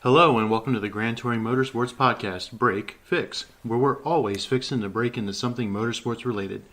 Hello and welcome to the Grand Touring Motorsports Podcast, Break, Fix, where we're always fixing to break into something motorsports related.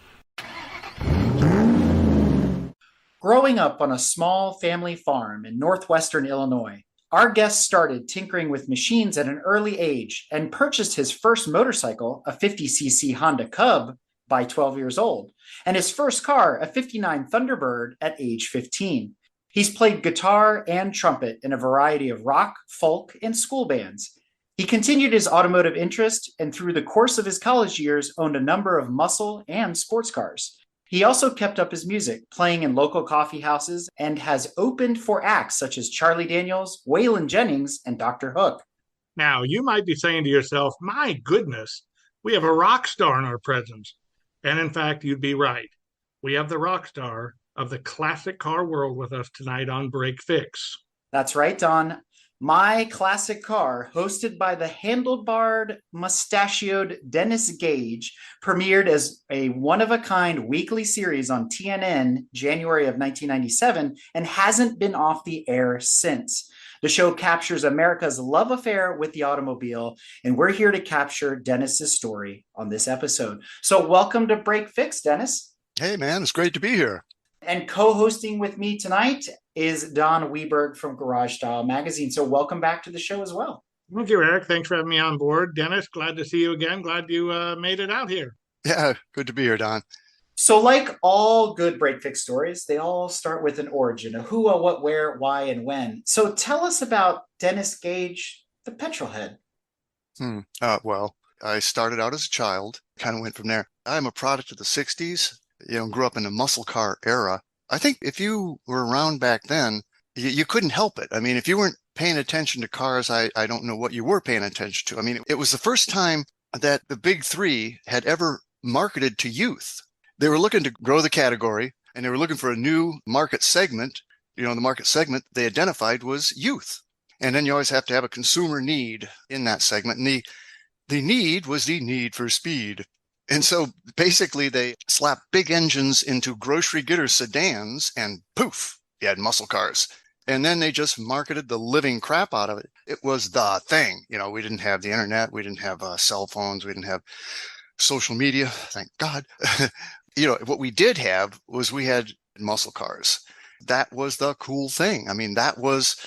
Growing up on a small family farm in northwestern Illinois, our guest started tinkering with machines at an early age and purchased his first motorcycle, a 50cc Honda Cub, by 12 years old, and his first car, a 59 Thunderbird, at age 15. He's played guitar and trumpet in a variety of rock, folk, and school bands. He continued his automotive interest and through the course of his college years owned a number of muscle and sports cars. He also kept up his music, playing in local coffee houses, and has opened for acts such as Charlie Daniels, Waylon Jennings, and Dr. Hook. Now, you might be saying to yourself, my goodness, we have a rock star in our presence. And in fact, you'd be right. We have the rock star of the classic car world with us tonight on Break Fix. That's right, Don. My Classic Car, hosted by the handlebar mustachioed Dennis Gage, premiered as a one-of-a-kind weekly series on TNN January of 1997 and hasn't been off the air since. The show captures America's love affair with the automobile, and we're here to capture Dennis's story on this episode. So welcome to Break Fix, Dennis. Hey, man, it's great to be here. And co-hosting with me tonight is Don Weberg from Garage Style Magazine. So welcome back to the show as well. Thank you, Eric. Thanks for having me on board. Dennis, glad to see you again. Glad you made it out here. Yeah, good to be here, Don. So like all good break fix stories, they all start with an origin, a who, a what, where, why, and when. So tell us about Dennis Gage, the petrol head. Well, I started out as a child, kind of went from there. I'm a product of the 60s, grew up in the muscle car era. I think if you were around back then, you couldn't help it. I mean, if you weren't paying attention to cars, I don't know what you were paying attention to. I mean, it was the first time that the big three had ever marketed to youth. They were looking to grow the category and they were looking for a new market segment. The market segment they identified was youth. And then you always have to have a consumer need in that segment. And the need was the need for speed. And so basically they slapped big engines into grocery getter sedans and poof, you had muscle cars. And then they just marketed the living crap out of it. It was the thing. We didn't have the internet. We didn't have cell phones. We didn't have social media. Thank God. What we did have was we had muscle cars. That was the cool thing. I mean, that was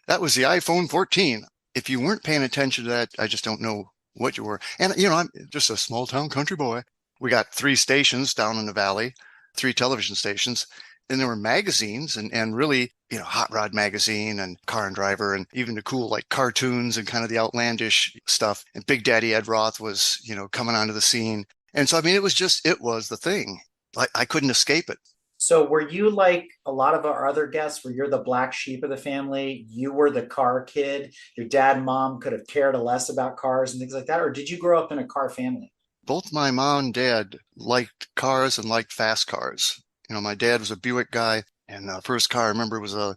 the iPhone 14. If you weren't paying attention to that, I just don't know what you were. And, I'm just a small town country boy. We got 3 stations down in the valley, 3 television stations. And there were magazines and really, Hot Rod Magazine and Car and Driver and even the cool like cartoons and kind of the outlandish stuff. And Big Daddy Ed Roth was, coming onto the scene. And so, I mean, it was the thing. I couldn't escape it. So were you like a lot of our other guests where you're the black sheep of the family? You were the car kid. Your dad and mom could have cared less about cars and things like that. Or did you grow up in a car family? Both my mom and dad liked cars and liked fast cars. My dad was a Buick guy. And the first car I remember was a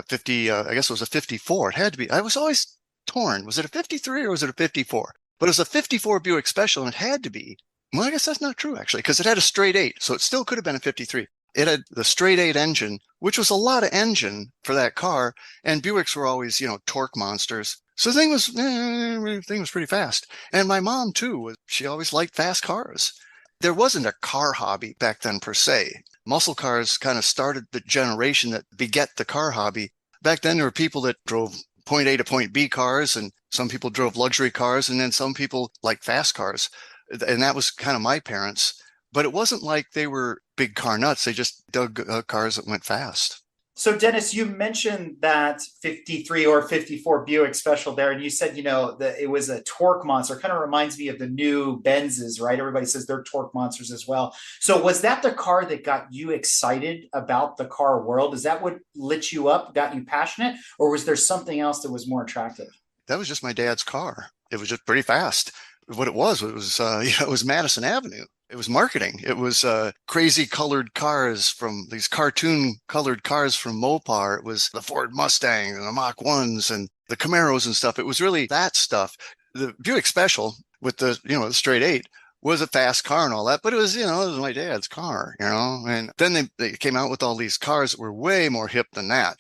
50, I guess it was a 54. It had to be. I was always torn. Was it a 53 or was it a 54? But it was a 54 Buick Special and it had to be. Well, I guess that's not true, actually, because it had a straight 8. So it still could have been a 53. It had the straight 8 engine, which was a lot of engine for that car. And Buicks were always, torque monsters. So the thing was pretty fast. And my mom, too, she always liked fast cars. There wasn't a car hobby back then, per se. Muscle cars kind of started the generation that beget the car hobby. Back then, there were people that drove point A to point B cars, and some people drove luxury cars, and then some people liked fast cars. And that was kind of my parents. But it wasn't like they were big car nuts. They just dug cars that went fast. So Dennis, you mentioned that 53 or 54 Buick Special there, and you said, that it was a torque monster. Kind of reminds me of the new Benzes, right? Everybody says they're torque monsters as well. So was that the car that got you excited about the car world? Is that what lit you up, got you passionate? Or was there something else that was more attractive? That was just my dad's car. It was just pretty fast. What it was it was Madison Avenue. It was marketing. It was crazy colored cars from these cartoon colored cars from Mopar. It was the Ford Mustang and the Mach 1s and the Camaros and stuff. It was really that stuff. The Buick Special with the straight 8 was a fast car and all that, but it was, it was my dad's car, and then they came out with all these cars that were way more hip than that.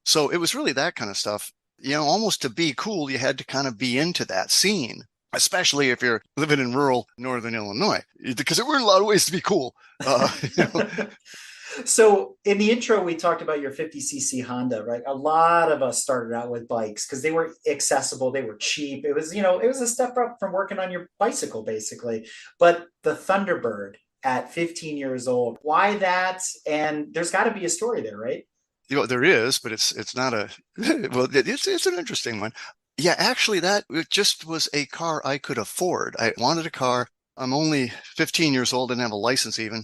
So it was really that kind of stuff. almost to be cool, you had to kind of be into that scene, especially if you're living in rural northern Illinois, because there weren't a lot of ways to be cool. You know. So in the intro, we talked about your 50cc Honda, right? A lot of us started out with bikes because they were accessible, they were cheap. It was, it was a step up from working on your bicycle, basically. But the Thunderbird at 15 years old, why that? And there's got to be a story there, right? There is, but it's not a well. It's an interesting one. Yeah, actually, that it just was a car I could afford. I wanted a car. I'm only 15 years old, didn't have a license even.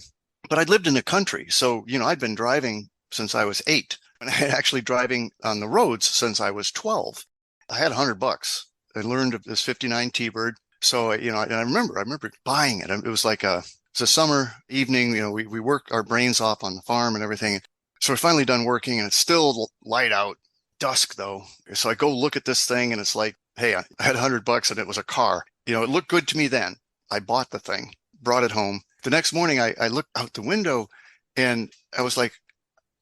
But I'd lived in the country. So, I'd been driving since I was 8. And I had actually driving on the roads since I was 12. I had $100. I learned of this 59 T-Bird. So, and I remember buying it. It was like it's a summer evening. We worked our brains off on the farm and everything. So we're finally done working and it's still light out, dusk though. So I go look at this thing and it's like, hey, I had $100 and it was a car. It looked good to me then. I bought the thing, brought it home. The next morning, I looked out the window and I was like,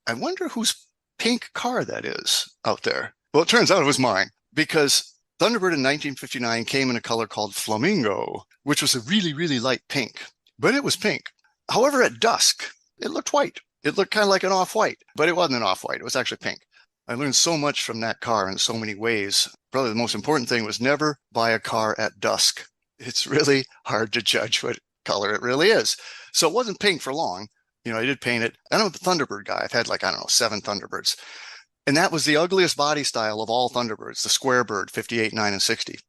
I wonder whose pink car that is out there. Well, it turns out it was mine because Thunderbird in 1959 came in a color called Flamingo, which was a really, really light pink, but it was pink. However, at dusk, it looked white. It looked kind of like an off-white, but it wasn't an off-white. It was actually pink. I learned so much from that car in so many ways. Probably the most important thing was never buy a car at dusk. It's really hard to judge what color it really is. So it wasn't pink for long. I did paint it. And I'm a Thunderbird guy. I've had 7 Thunderbirds. And that was the ugliest body style of all Thunderbirds, the square bird, 58, 9, and 60.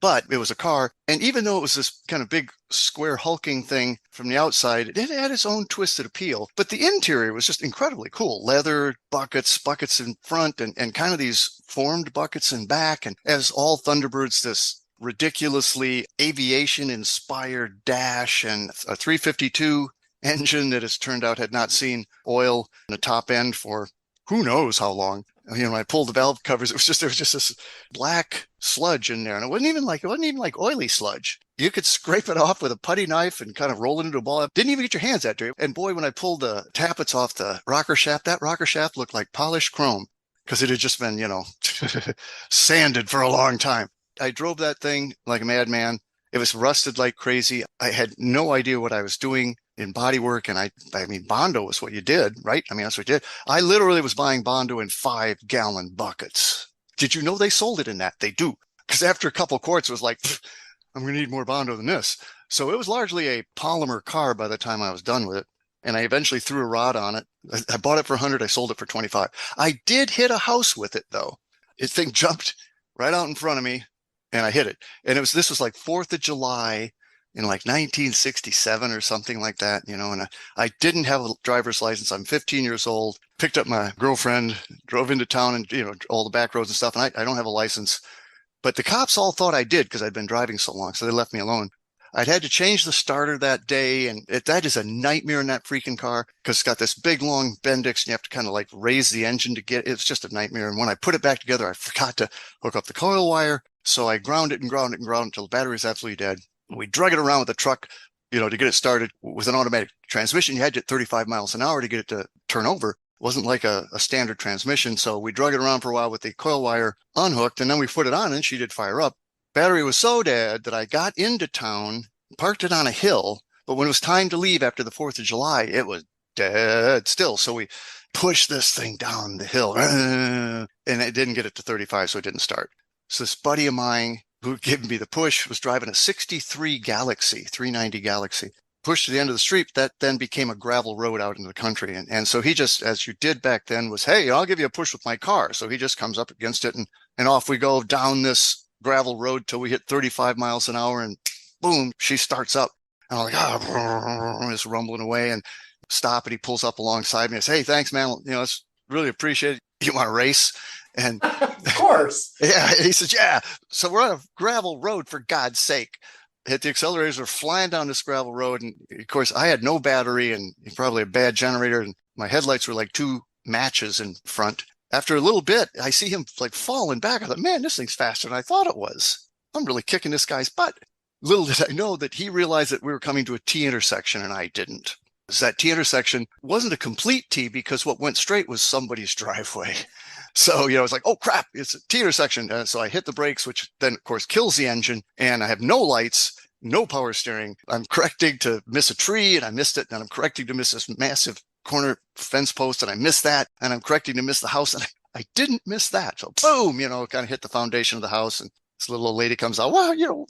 But it was a car. And even though it was this kind of big square hulking thing from the outside, it had its own twisted appeal. But the interior was just incredibly cool. Leather, buckets in front, and kind of these formed buckets in back. And as all Thunderbirds, this ridiculously aviation-inspired dash and a 352 engine that has turned out had not seen oil in the top end for who knows how long. When I pulled the valve covers, there was just this black sludge in there, and it wasn't even like oily sludge. You could scrape it off with a putty knife and kind of roll it into a ball. Didn't even get your hands that dirty. And boy, when I pulled the tappets off the rocker shaft, that rocker shaft looked like polished chrome because it had just been, sanded for a long time. I drove that thing like a madman. It was rusted like crazy. I had no idea what I was doing in body work. And I mean, Bondo was what you did, right? I mean, that's what you did. I literally was buying Bondo in 5-gallon buckets. Did you know they sold it in that? They do. Because after a couple of quarts, it was like, I'm going to need more Bondo than this. So it was largely a polymer car by the time I was done with it. And I eventually threw a rod on it. I bought it for 100. I sold it for 25. I did hit a house with it, though. It thing jumped right out in front of me. And I hit it. And this was like 4th of July in like 1967 or something like that, and I didn't have a driver's license. I'm 15 years old, picked up my girlfriend, drove into town and, all the back roads and stuff. And I don't have a license, but the cops all thought I did because I'd been driving so long. So they left me alone. I'd had to change the starter that day. And that is a nightmare in that freaking car because it's got this big, long Bendix and you have to kind of like raise the engine to get it. It's just a nightmare. And when I put it back together, I forgot to hook up the coil wire. So I ground it until the battery was absolutely dead. We drug it around with the truck, to get it started with an automatic transmission. You had to hit 35 miles an hour to get it to turn over. It wasn't like a standard transmission. So we drug it around for a while with the coil wire unhooked, and then we put it on and she did fire up. Battery was so dead that I got into town, parked it on a hill. But when it was time to leave after the 4th of July, it was dead still. So we pushed this thing down the hill and it didn't get it to 35. So it didn't start. So this buddy of mine who gave me the push was driving a 63 Galaxy, 390 Galaxy, pushed to the end of the street. That then became a gravel road out into the country. And so he just, as you did back then, was, hey, I'll give you a push with my car. So he just comes up against it and off we go down this gravel road till we hit 35 miles an hour and boom, she starts up. And I'm like, just rumbling away and stop. And he pulls up alongside me and says, hey, thanks, man. It's really appreciate it. You want to race? And of course. Yeah. He says, yeah. So we're on a gravel road, for God's sake. Hit the accelerators, we're flying down this gravel road. And of course, I had no battery and probably a bad generator. And my headlights were like 2 matches in front. After a little bit, I see him like falling back. I thought, man, this thing's faster than I thought it was. I'm really kicking this guy's butt. Little did I know that he realized that we were coming to a T intersection and I didn't. That T intersection wasn't a complete T because what went straight was somebody's driveway. So, it's like, oh crap, it's a T intersection. So I hit the brakes, which then of course kills the engine, and I have no lights, no power steering. I'm correcting to miss a tree and I missed it. And I'm correcting to miss this massive corner fence post and I missed that. And I'm correcting to miss the house and I didn't miss that. So boom, kind of hit the foundation of the house. And this little old lady comes out, well,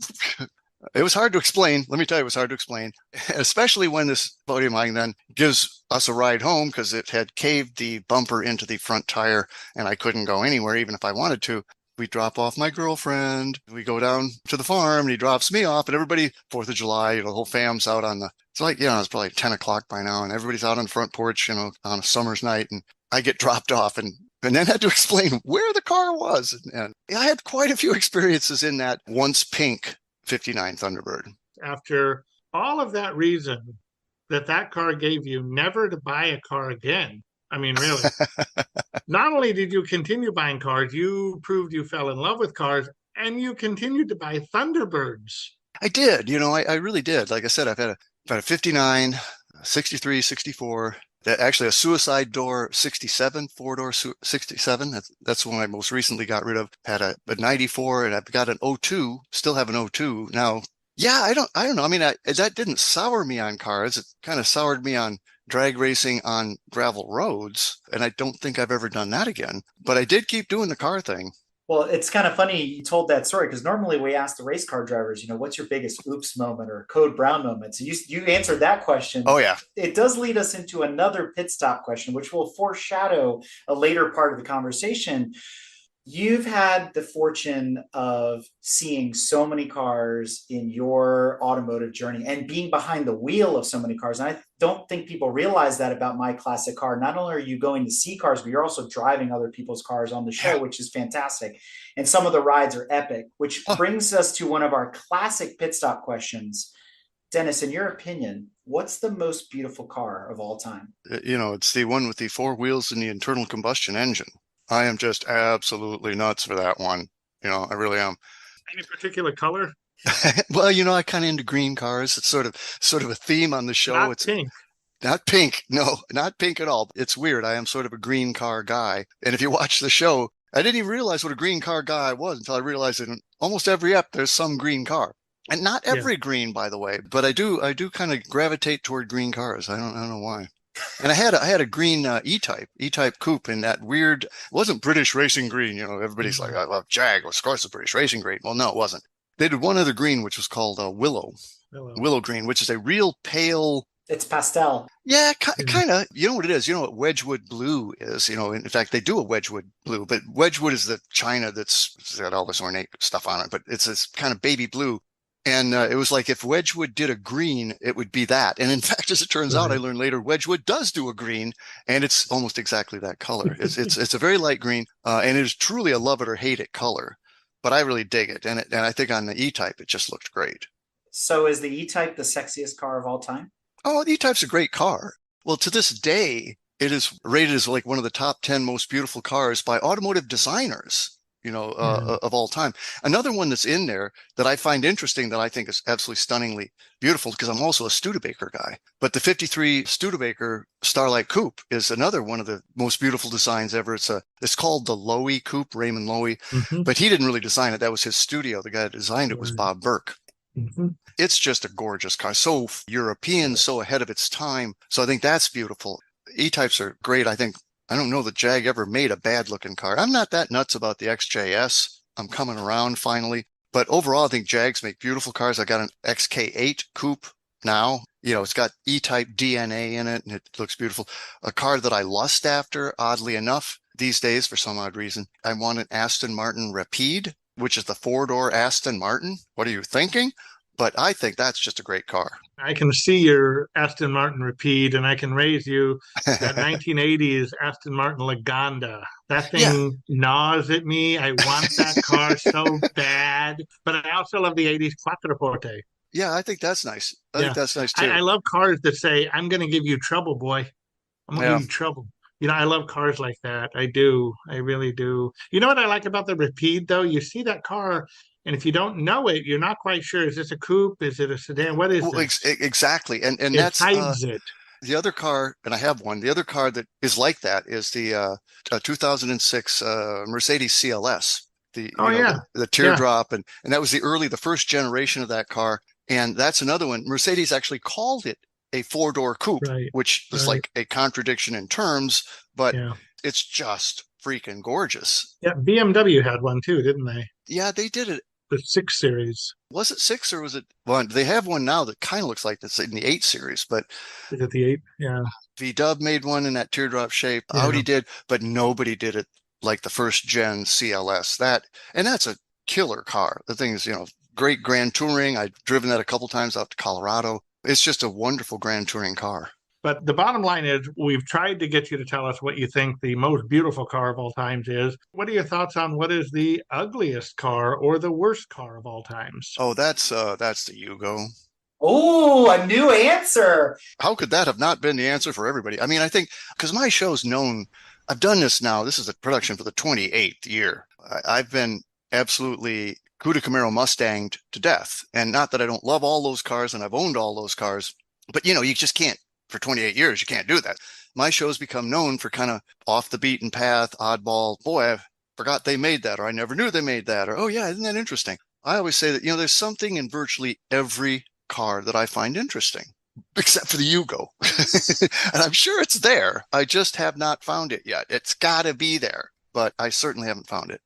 it was hard to explain. Let me tell you, it was hard to explain, especially when this buddy of mine then gives us a ride home because it had caved the bumper into the front tire and I couldn't go anywhere, even if I wanted to. We drop off my girlfriend. We go down to the farm and he drops me off and everybody, 4th of July, the whole fam's out on it's like, it's probably 10 o'clock by now and everybody's out on the front porch, on a summer's night. And I get dropped off and then had to explain where the car was. And I had quite a few experiences in that once pink 59 Thunderbird. After all of that reason that car gave you never to buy a car again. I mean, really. Not only did you continue buying cars, you proved you fell in love with cars and you continued to buy Thunderbirds. I did. I really did. Like I said, I've had a 59, 63, 64, actually a suicide door 67, 4-door 67. That's the one I most recently got rid of. Had a 94 and I've got an 02, still have an 02 now. Yeah, I don't know. I mean, that didn't sour me on cars. It kind of soured me on drag racing on gravel roads. And I don't think I've ever done that again, but I did keep doing the car thing. Well, it's kind of funny you told that story because normally we ask the race car drivers, what's your biggest oops moment or code brown moment? So you answered that question. Oh, yeah. It does lead us into another pit stop question, which will foreshadow a later part of the conversation. You've had the fortune of seeing so many cars in your automotive journey and being behind the wheel of so many cars. And I don't think people realize that about My Classic Car. Not only are you going to see cars, but you're also driving other people's cars on the show, which is fantastic. And some of the rides are epic, which brings us to one of our classic pit stop questions. Dennis, in your opinion, what's the most beautiful car of all time? It's the one with the 4 wheels and the internal combustion engine. I am just absolutely nuts for that one. I really am. Any particular color? Well, I kind of into green cars. It's sort of a theme on the show. It's pink. Not pink. No, not pink at all. It's weird. I am sort of a green car guy. And if you watch the show, I didn't even realize what a green car guy I was until I realized that in almost every ep, there's some green car. And not every green, by the way, but I do kind of gravitate toward green cars. I don't know why. And I had a green E-Type coupe in that weird, it wasn't British racing green. Everybody's like, I love Jag. Well, of course, it's British racing green. Well, no, it wasn't. They did one other green, which was called Willow green, which is a real pale. It's pastel. Yeah, kind of. You know what it is? You know what Wedgwood blue is? In fact, they do a Wedgwood blue, but Wedgwood is the China that's got all this ornate stuff on it, but it's this kind of baby blue. And it was like if Wedgwood did a green, it would be that. And in fact, as it turns out, I learned later, Wedgwood does do a green, and it's almost exactly that color. It's a very light green, and it is truly a love it or hate it color. But I really dig it, and I think on the E-Type, it just looked great. So is the E-Type the sexiest car of all time? Oh, the E-Type's a great car. Well, to this day, it is rated as like one of the top 10 most beautiful cars by automotive designers. Of all time. Another one that's in there that I find interesting that I think is absolutely stunningly beautiful because I'm also a Studebaker guy. But the 53 Studebaker Starlight Coupe is another one of the most beautiful designs ever. It's called the Loewy Coupe, Raymond Loewy, but he didn't really design it. That was his studio. The guy that designed it was Bob Burke. It's just a gorgeous car. So European, so ahead of its time. So I think that's beautiful. E-Types are great. I don't know that Jag ever made a bad looking car. I'm not that nuts about the XJS. I'm coming around finally. But overall, I think Jags make beautiful cars. I got an XK8 coupe now. It's got E-Type DNA in it and it looks beautiful. A car that I lust after, oddly enough, these days for some odd reason. I want an Aston Martin Rapide, which is the 4-door Aston Martin. What are you thinking? But I think that's just a great car. I can see your Aston Martin Rapide, and I can raise you that 1980s Aston Martin Lagonda. That thing gnaws at me. I want that car so bad. But I also love the 80s Quattroporte. Yeah, I think that's nice. I think that's nice too. I love cars that say, I'm going to give you trouble, boy. I'm going to give you trouble. I love cars like that. I do. I really do. You know what I like about the Rapide, though? You see that car, and if you don't know it, you're not quite sure. Is this a coupe? Is it a sedan? What is this? Exactly. And it that's hides it. The other car, and I have one, the other car that is like that is the 2006 Mercedes CLS. The teardrop, and that was the first generation of that car. And that's another one. Mercedes actually called it a four-door coupe, which is like a contradiction in terms, but it's just freaking gorgeous. Yeah, BMW had one too, didn't they? Yeah, they did it. The 6 Series. Was it 6 or was it 1? They have one now that kind of looks like it's in the 8 Series, but is it the 8? Yeah. VW made one in that teardrop shape. Yeah. Audi did, but nobody did it like the first gen CLS. That's a killer car. The thing is, great grand touring. I've driven that a couple times out to Colorado. It's just a wonderful grand touring car. But the bottom line is, we've tried to get you to tell us what you think the most beautiful car of all times is. What are your thoughts on what is the ugliest car or the worst car of all times? Oh, that's the Yugo. Oh, a new answer. How could that have not been the answer for everybody? I mean, I think because my show's known, I've done this now. This is a production for the 28th year. I've been absolutely Cuda Camaro Mustanged to death. And not that I don't love all those cars, and I've owned all those cars, but you just can't. For 28 years, you can't do that. My show's become known for kind of off the beaten path, oddball. Boy, I forgot they made that, or I never knew they made that, or, oh yeah, isn't that interesting? I always say that, there's something in virtually every car that I find interesting, except for the Yugo. And I'm sure it's there. I just have not found it yet. It's got to be there, but I certainly haven't found it.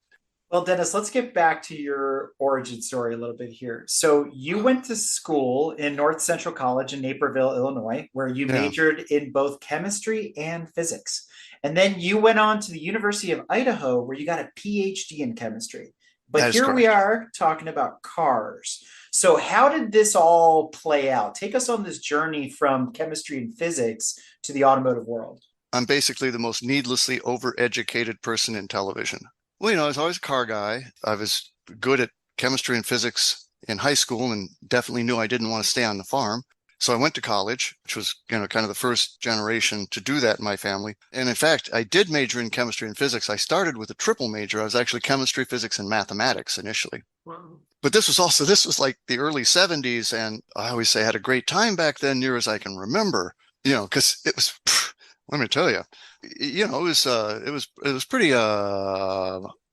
Well, Dennis, let's get back to your origin story a little bit here. So you went to school in North Central College in Naperville, Illinois, where you majored in both chemistry and physics. And then you went on to the University of Idaho, where you got a PhD in chemistry. But here we are talking about cars. So how did this all play out? Take us on this journey from chemistry and physics to the automotive world. I'm basically the most needlessly overeducated person in television. Well, I was always a car guy. I was good at chemistry and physics in high school and definitely knew I didn't want to stay on the farm. So I went to college, which was, kind of the first generation to do that in my family. And in fact, I did major in chemistry and physics. I started with a triple major. I was actually chemistry, physics, and mathematics initially. Wow. But this was like the early 70s. And I always say I had a great time back then, near as I can remember, because it was, let me tell you, it was pretty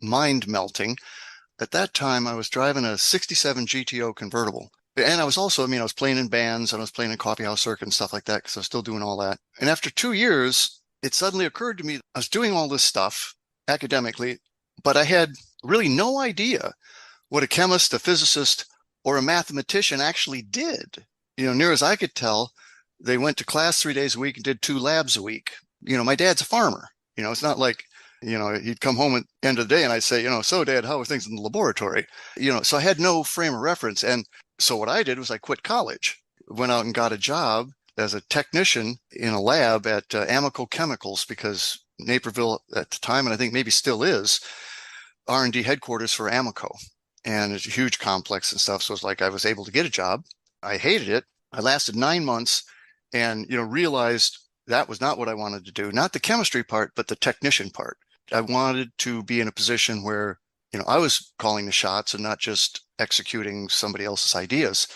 mind melting. At that time, I was driving a 67 GTO convertible. And I was also, I was playing in bands and I was playing in coffee house circuit and stuff like that because I was still doing all that. And after 2 years, it suddenly occurred to me I was doing all this stuff academically, but I had really no idea what a chemist, a physicist, or a mathematician actually did. Near as I could tell, they went to class 3 days a week and did 2 labs a week. My dad's a farmer. It's not like, he'd come home at the end of the day and I'd say, so Dad, how are things in the laboratory? So I had no frame of reference. And so what I did was I quit college, went out and got a job as a technician in a lab at Amoco Chemicals, because Naperville at the time, and I think maybe still is, R&D headquarters for Amoco. And it's a huge complex and stuff. So it's like I was able to get a job. I hated it. I lasted 9 months and, realized that was not what I wanted to do. Not the chemistry part, but the technician part. I wanted to be in a position where, I was calling the shots and not just executing somebody else's ideas.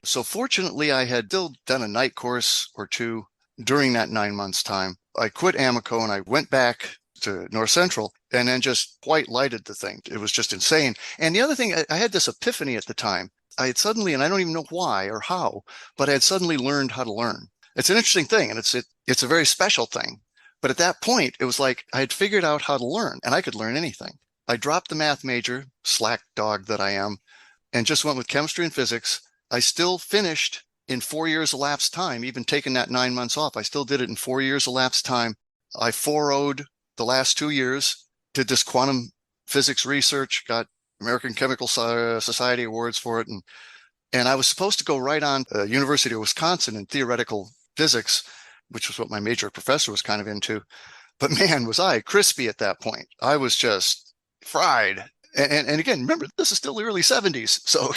So fortunately, I had still done a night course or 2 during that 9 months time. I quit Amoco and I went back to North Central and then just white lighted the thing. It was just insane. And the other thing, I had this epiphany at the time. I had suddenly, and I don't even know why or how, but I had suddenly learned how to learn. It's an interesting thing, and it's a very special thing. But at that point, it was like I had figured out how to learn, and I could learn anything. I dropped the math major, slack dog that I am, and just went with chemistry and physics. I still finished in 4 years elapsed time, even taking that 9 months off. I still did it in 4 years elapsed time. I 4-0'd the last 2 years, did this quantum physics research, got American Chemical Society awards for it. And I was supposed to go right on University of Wisconsin in theoretical physics, which was what my major professor was kind of into. But man, was I crispy at that point. I was just fried. And again, remember, this is still the early 70s. So,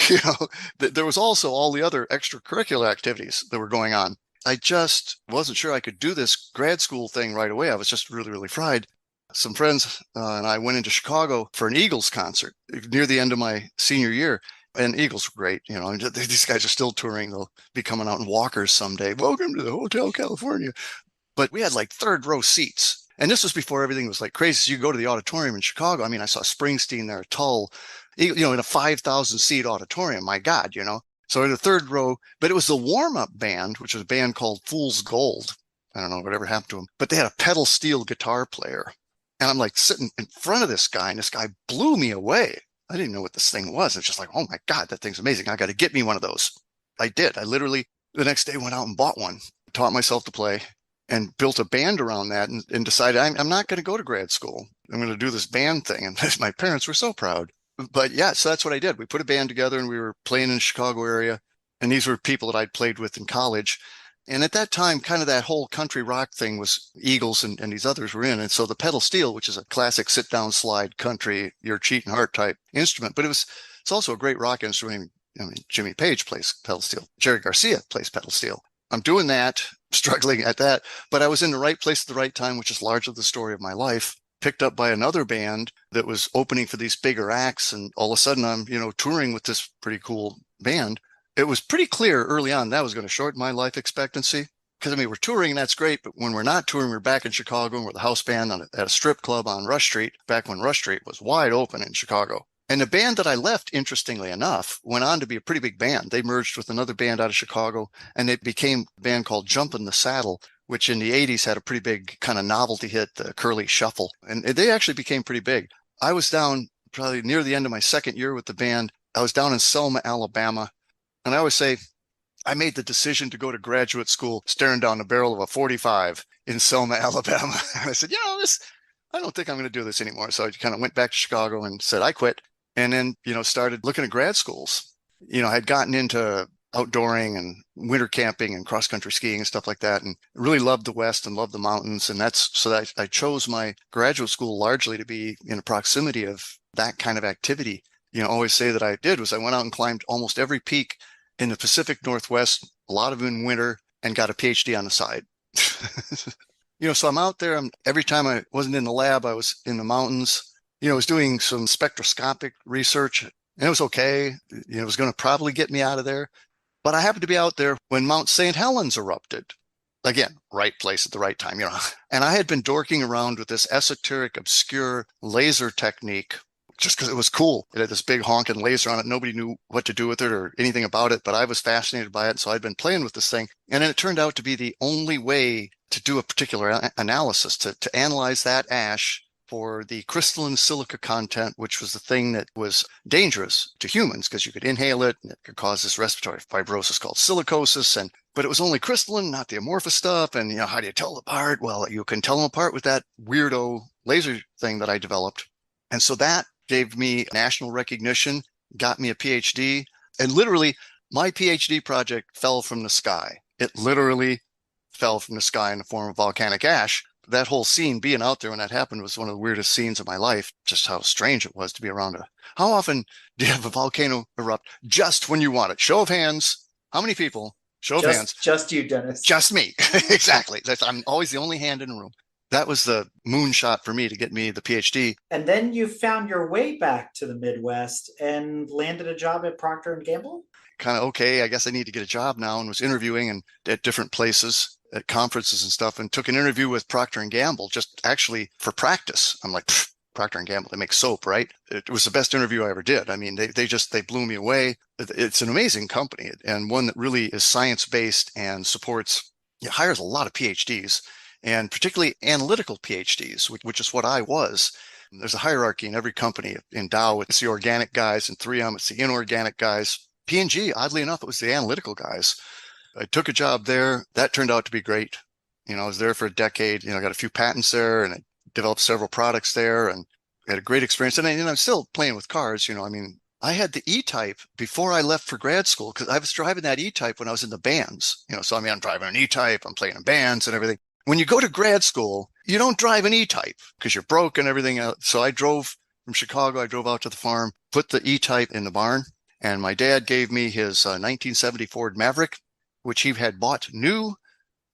there was also all the other extracurricular activities that were going on. I just wasn't sure I could do this grad school thing right away. I was just really, really fried. Some friends and I went into Chicago for an Eagles concert near the end of my senior year. And Eagles were great. These guys are still touring. They'll be coming out in walkers someday. Welcome to the Hotel California. But we had like third row seats. And this was before everything was like crazy. So you go to the auditorium in Chicago. I mean, I saw Springsteen there, Tull, in a 5,000 seat auditorium. My God, So in the third row, but it was the warm-up band, which was a band called Fool's Gold. I don't know whatever happened to them, but they had a pedal steel guitar player. And I'm like sitting in front of this guy, and this guy blew me away. I didn't know what this thing was. It's just like, oh my God, that thing's amazing. I got to get me one of those. I did. I literally the next day went out and bought one, taught myself to play, and built a band around that, and decided I'm not going to go to grad school. I'm going to do this band thing. And my parents were so proud. But yeah, so that's what I did. We put a band together, and we were playing in the Chicago area. And these were people that I'd played with in college. And at that time, kind of that whole country rock thing was Eagles and these others were in. And so the pedal steel, which is a classic sit down slide country, your cheating heart type instrument, but it's also a great rock instrument. I mean, Jimmy Page plays pedal steel. Jerry Garcia plays pedal steel. I'm doing that, struggling at that, but I was in the right place at the right time, which is largely the story of my life. Picked up by another band that was opening for these bigger acts. And all of a sudden I'm, touring with this pretty cool band. It was pretty clear early on that was going to shorten my life expectancy. Because, we're touring and that's great. But when we're not touring, we're back in Chicago and we're the house band at a strip club on Rush Street, back when Rush Street was wide open in Chicago. And the band that I left, interestingly enough, went on to be a pretty big band. They merged with another band out of Chicago, and it became a band called Jumpin' the Saddle, which in the 80s had a pretty big kind of novelty hit, the Curly Shuffle. And they actually became pretty big. I was down probably near the end of my second year with the band. I was down in Selma, Alabama. And I always say, I made the decision to go to graduate school staring down the barrel of a 45 in Selma, Alabama. And I said, I don't think I'm going to do this anymore. So I kind of went back to Chicago and said, I quit. And then, started looking at grad schools. I had gotten into outdooring and winter camping and cross-country skiing and stuff like that, and really loved the West and loved the mountains. And I chose my graduate school largely to be in the proximity of that kind of activity. Always say that I did was I went out and climbed almost every peak in the Pacific Northwest, a lot of them in winter, and got a PhD on the side. So I'm out there. Every time I wasn't in the lab, I was in the mountains. I was doing some spectroscopic research, and it was okay. It was going to probably get me out of there. But I happened to be out there when Mount St. Helens erupted. Again, right place at the right time, And I had been dorking around with this esoteric, obscure laser technique just because it was cool. It had this big honking laser on it. Nobody knew what to do with it or anything about it, but I was fascinated by it. So I'd been playing with this thing. And then it turned out to be the only way to do a particular analysis, to analyze that ash for the crystalline silica content, which was the thing that was dangerous to humans because you could inhale it and it could cause this respiratory fibrosis called silicosis. But it was only crystalline, not the amorphous stuff. And, how do you tell them apart? Well, you can tell them apart with that weirdo laser thing that I developed. And so that gave me national recognition, got me a PhD. And literally, my PhD project fell from the sky. It literally fell from the sky in the form of volcanic ash. That whole scene, being out there when that happened, was one of the weirdest scenes of my life. Just how strange it was to be around How often do you have a volcano erupt just when you want it? Show of hands. How many people? Show of hands. Just you, Dennis. Just me. Exactly. I'm always the only hand in the room. That was the moonshot for me to get me the PhD. And then you found your way back to the Midwest and landed a job at Procter & Gamble? Kind of, okay, I guess I need to get a job now, and was interviewing and at different places, at conferences and stuff, and took an interview with Procter & Gamble just actually for practice. I'm like, Procter & Gamble, they make soap, right? It was the best interview I ever did. I mean, they blew me away. It's an amazing company, and one that really is science-based and supports, hires a lot of PhDs, and particularly analytical PhDs, which is what I was. There's a hierarchy in every company. In Dow, it's the organic guys. In 3M, it's the inorganic guys. P&G, oddly enough, it was the analytical guys. I took a job there. That turned out to be great. I was there for a decade. I got a few patents there, and I developed several products there, and had a great experience. And I'm still playing with cars. I had the E-Type before I left for grad school because I was driving that E-Type when I was in the bands. So I'm driving an E-Type. I'm playing in bands and everything. When you go to grad school, you don't drive an E-Type because you're broke and everything else. So I drove from Chicago. I drove out to the farm, put the E-Type in the barn, and my dad gave me his 1970 Ford Maverick, which he had bought new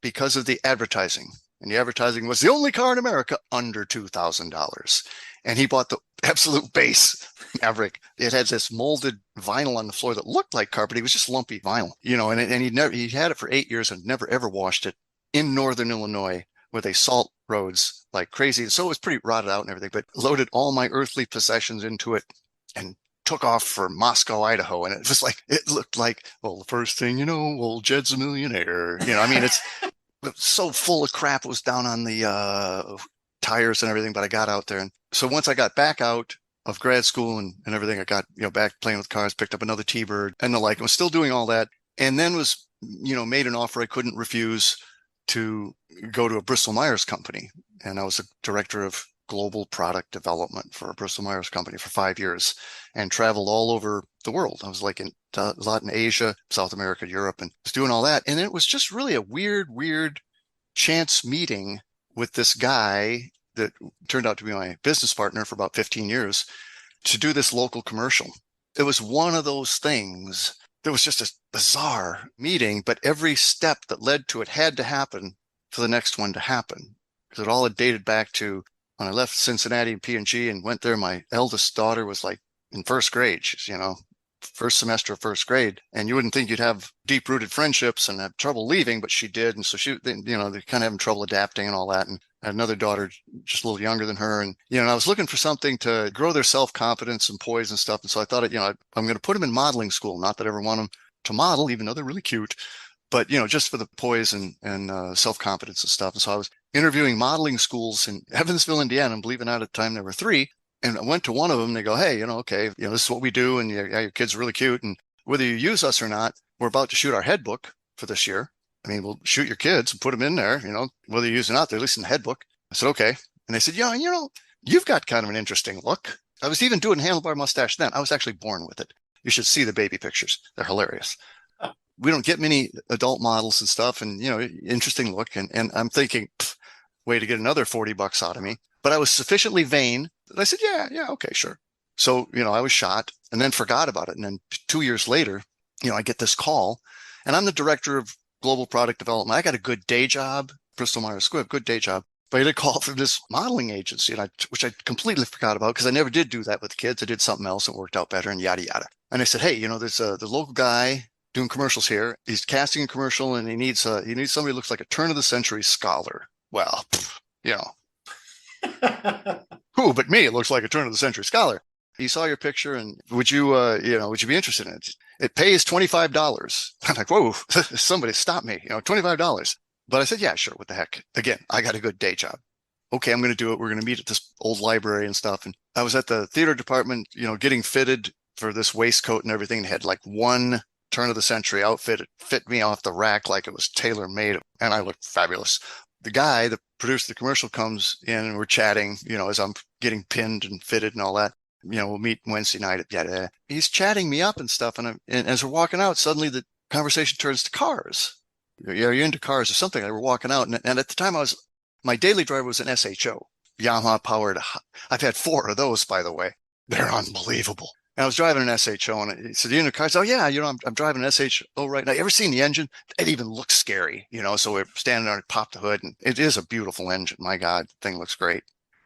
because of the advertising. And the advertising was the only car in America under $2,000. And he bought the absolute base Maverick. It had this molded vinyl on the floor that looked like carpet. It was just lumpy vinyl, and he had it for 8 years and never ever washed it in northern Illinois where they salt roads like crazy. So it was pretty rotted out and everything, but loaded all my earthly possessions into it and took off for Moscow, Idaho. And it was like, it looked like, well, the first thing you know, old Jed's a millionaire. It's so full of crap. It was down on the tires and everything, but I got out there. And so once I got back out of grad school and everything, I got, back playing with cars, picked up another T-Bird and the like. I was still doing all that. And then was, made an offer I couldn't refuse to go to a Bristol-Myers company. And I was a director of global product development for a Bristol-Myers company for 5 years and traveled all over the world. I was like a lot in Asia, South America, Europe, and was doing all that. And it was just really a weird chance meeting with this guy that turned out to be my business partner for about 15 years to do this local commercial. It was one of those things. There was just a bizarre meeting, but every step that led to it had to happen for the next one to happen. Because it all had dated back to when I left Cincinnati and P&G and went there. My eldest daughter was like in first grade. She's, first semester of first grade. And you wouldn't think you'd have deep-rooted friendships and have trouble leaving, but she did. And so they're kind of having trouble adapting and all that. And I had another daughter just a little younger than her. And, I was looking for something to grow their self-confidence and poise and stuff. And so I thought, I'm going to put them in modeling school. Not that I ever want them to model, even though they're really cute, but, just for the poise and self-confidence and stuff. And so I was interviewing modeling schools in Evansville, Indiana, and believe it or not, at the time there were 3. And I went to one of them. They go, hey, okay, this is what we do. And your kid's really cute. And whether you use us or not, we're about to shoot our head book for this year. I mean, we'll shoot your kids and put them in there, whether you use it or not, they're at least in the head book. I said, okay. And they said, you've got kind of an interesting look. I was even doing handlebar mustache then. I was actually born with it. You should see the baby pictures. They're hilarious. We don't get many adult models and stuff and, interesting look. And I'm thinking, way to get another $40 out of me. But I was sufficiently vain that I said, yeah, okay, sure. So, I was shot and then forgot about it. And then 2 years later, I get this call and I'm the director of global product development. I got a good day job, Bristol-Myers Squibb, good day job. But I get a call from this modeling agency, which I completely forgot about because I never did do that with kids. I did something else that worked out better and yada, yada. And I said, hey, there's the local guy doing commercials here. He's casting a commercial and he needs somebody who looks like a turn of the century scholar. Well, who but me? It looks like a turn of the century scholar. He saw your picture and would you be interested in it? It pays $25. I'm like, whoa, somebody stop me, $25. But I said, yeah, sure. What the heck? Again, I got a good day job. Okay, I'm going to do it. We're going to meet at this old library and stuff. And I was at the theater department, getting fitted for this waistcoat and everything. They had like one turn of the century outfit. It fit me off the rack like it was tailor made. And I looked fabulous. The guy that produced the commercial comes in and we're chatting, as I'm getting pinned and fitted and all that. We'll meet Wednesday night. Yeah, he's chatting me up and stuff. And as we're walking out, suddenly the conversation turns to cars. You're into cars or something. And we're walking out. And at the time my daily driver was an SHO, Yamaha powered. I've had 4 of those, by the way. They're unbelievable. And I was driving an SHO and he said, you into cars? Oh yeah, I'm driving an SHO right now. You ever seen the engine? It even looks scary, so we're standing there and pop the hood and it is a beautiful engine. My God, the thing looks great.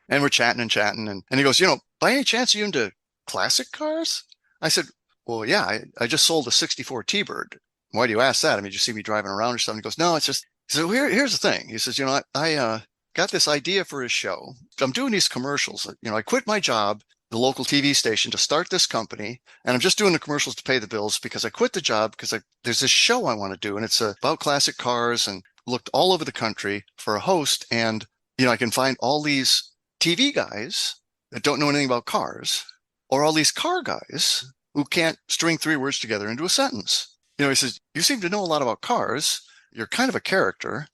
And we're chatting and he goes, by any chance are you into classic cars? I said, well, yeah, I just sold a 64 T-Bird. Why do you ask that? I mean, did you see me driving around or something? He goes, no, it's just, so here's the thing. He says, I got this idea for a show. I'm doing these commercials. I quit my job, the local TV station, to start this company. And I'm just doing the commercials to pay the bills because I quit the job because there's this show I want to do. And it's about classic cars and looked all over the country for a host. And, I can find all these TV guys that don't know anything about cars or all these car guys who can't string 3 words together into a sentence. He says, you seem to know a lot about cars. You're kind of a character.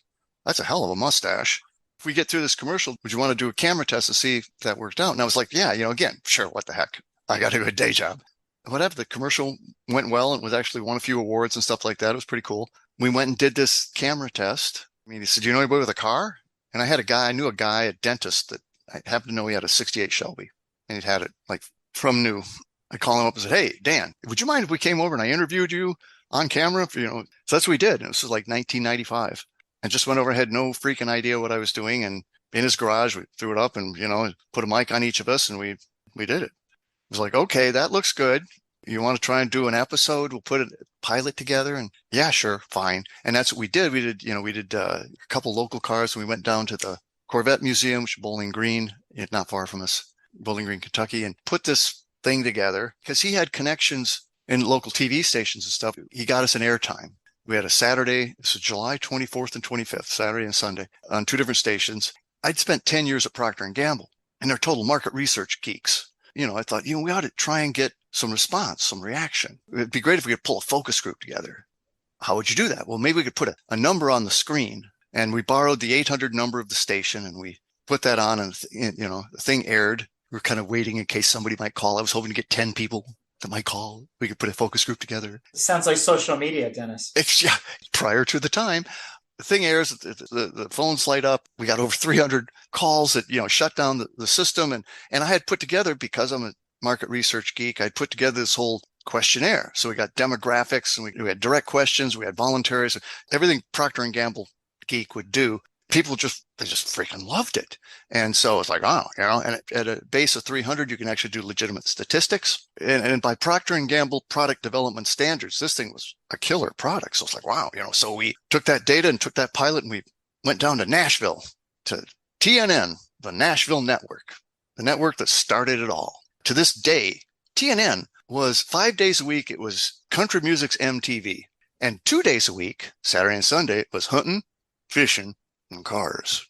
That's a hell of a mustache. If we get through this commercial, would you want to do a camera test to see if that worked out? And I was like, yeah, again, sure. What the heck? I got a good day job. Whatever. The commercial went well and was actually won a few awards and stuff like that. It was pretty cool. We went and did this camera test. He said, do you know anybody with a car? And I knew a guy, a dentist that I happened to know he had a 68 Shelby and he'd had it like from new. I call him up and said, hey, Dan, would you mind if we came over and I interviewed you on camera? So that's what we did. And this was like 1995. and just went over, had no freaking idea what I was doing. And in his garage, we threw it up and, put a mic on each of us, and we did it. It was like, okay, that looks good. You want to try and do an episode? We'll put a pilot together. And yeah, sure, fine. And that's what we did. We did a couple local cars, and we went down to the Corvette Museum, which is Bowling Green, not far from us, Bowling Green, Kentucky, and put this thing together because he had connections in local TV stations and stuff. He got us an airtime. We had a Saturday, this was July 24th and 25th, Saturday and Sunday, on 2 different stations. I'd spent 10 years at Procter & Gamble, and they're total market research geeks. I thought, we ought to try and get some response, some reaction. It'd be great if we could pull a focus group together. How would you do that? Well, maybe we could put a number on the screen, and we borrowed the 800 number of the station, and we put that on, and the thing aired. We were kind of waiting in case somebody might call. I was hoping to get 10 people that might call. We could put a focus group together. Sounds like social media, Dennis. Prior to the time. The thing airs, the phones light up. We got over 300 calls that, shut down the system. And I had put together, because I'm a market research geek, I'd put together this whole questionnaire. So we got demographics, and we had direct questions. We had voluntaries, everything Procter & Gamble geek would do. People they just freaking loved it. And so it's like, and at a base of 300, you can actually do legitimate statistics. And by Procter & Gamble product development standards, this thing was a killer product. So it's like, wow, so we took that data and took that pilot, and we went down to Nashville, to TNN, the Nashville network, the network that started it all. To this day, TNN was 5 days a week. It was country music's MTV. And 2 days a week, Saturday and Sunday, it was hunting, fishing, and cars.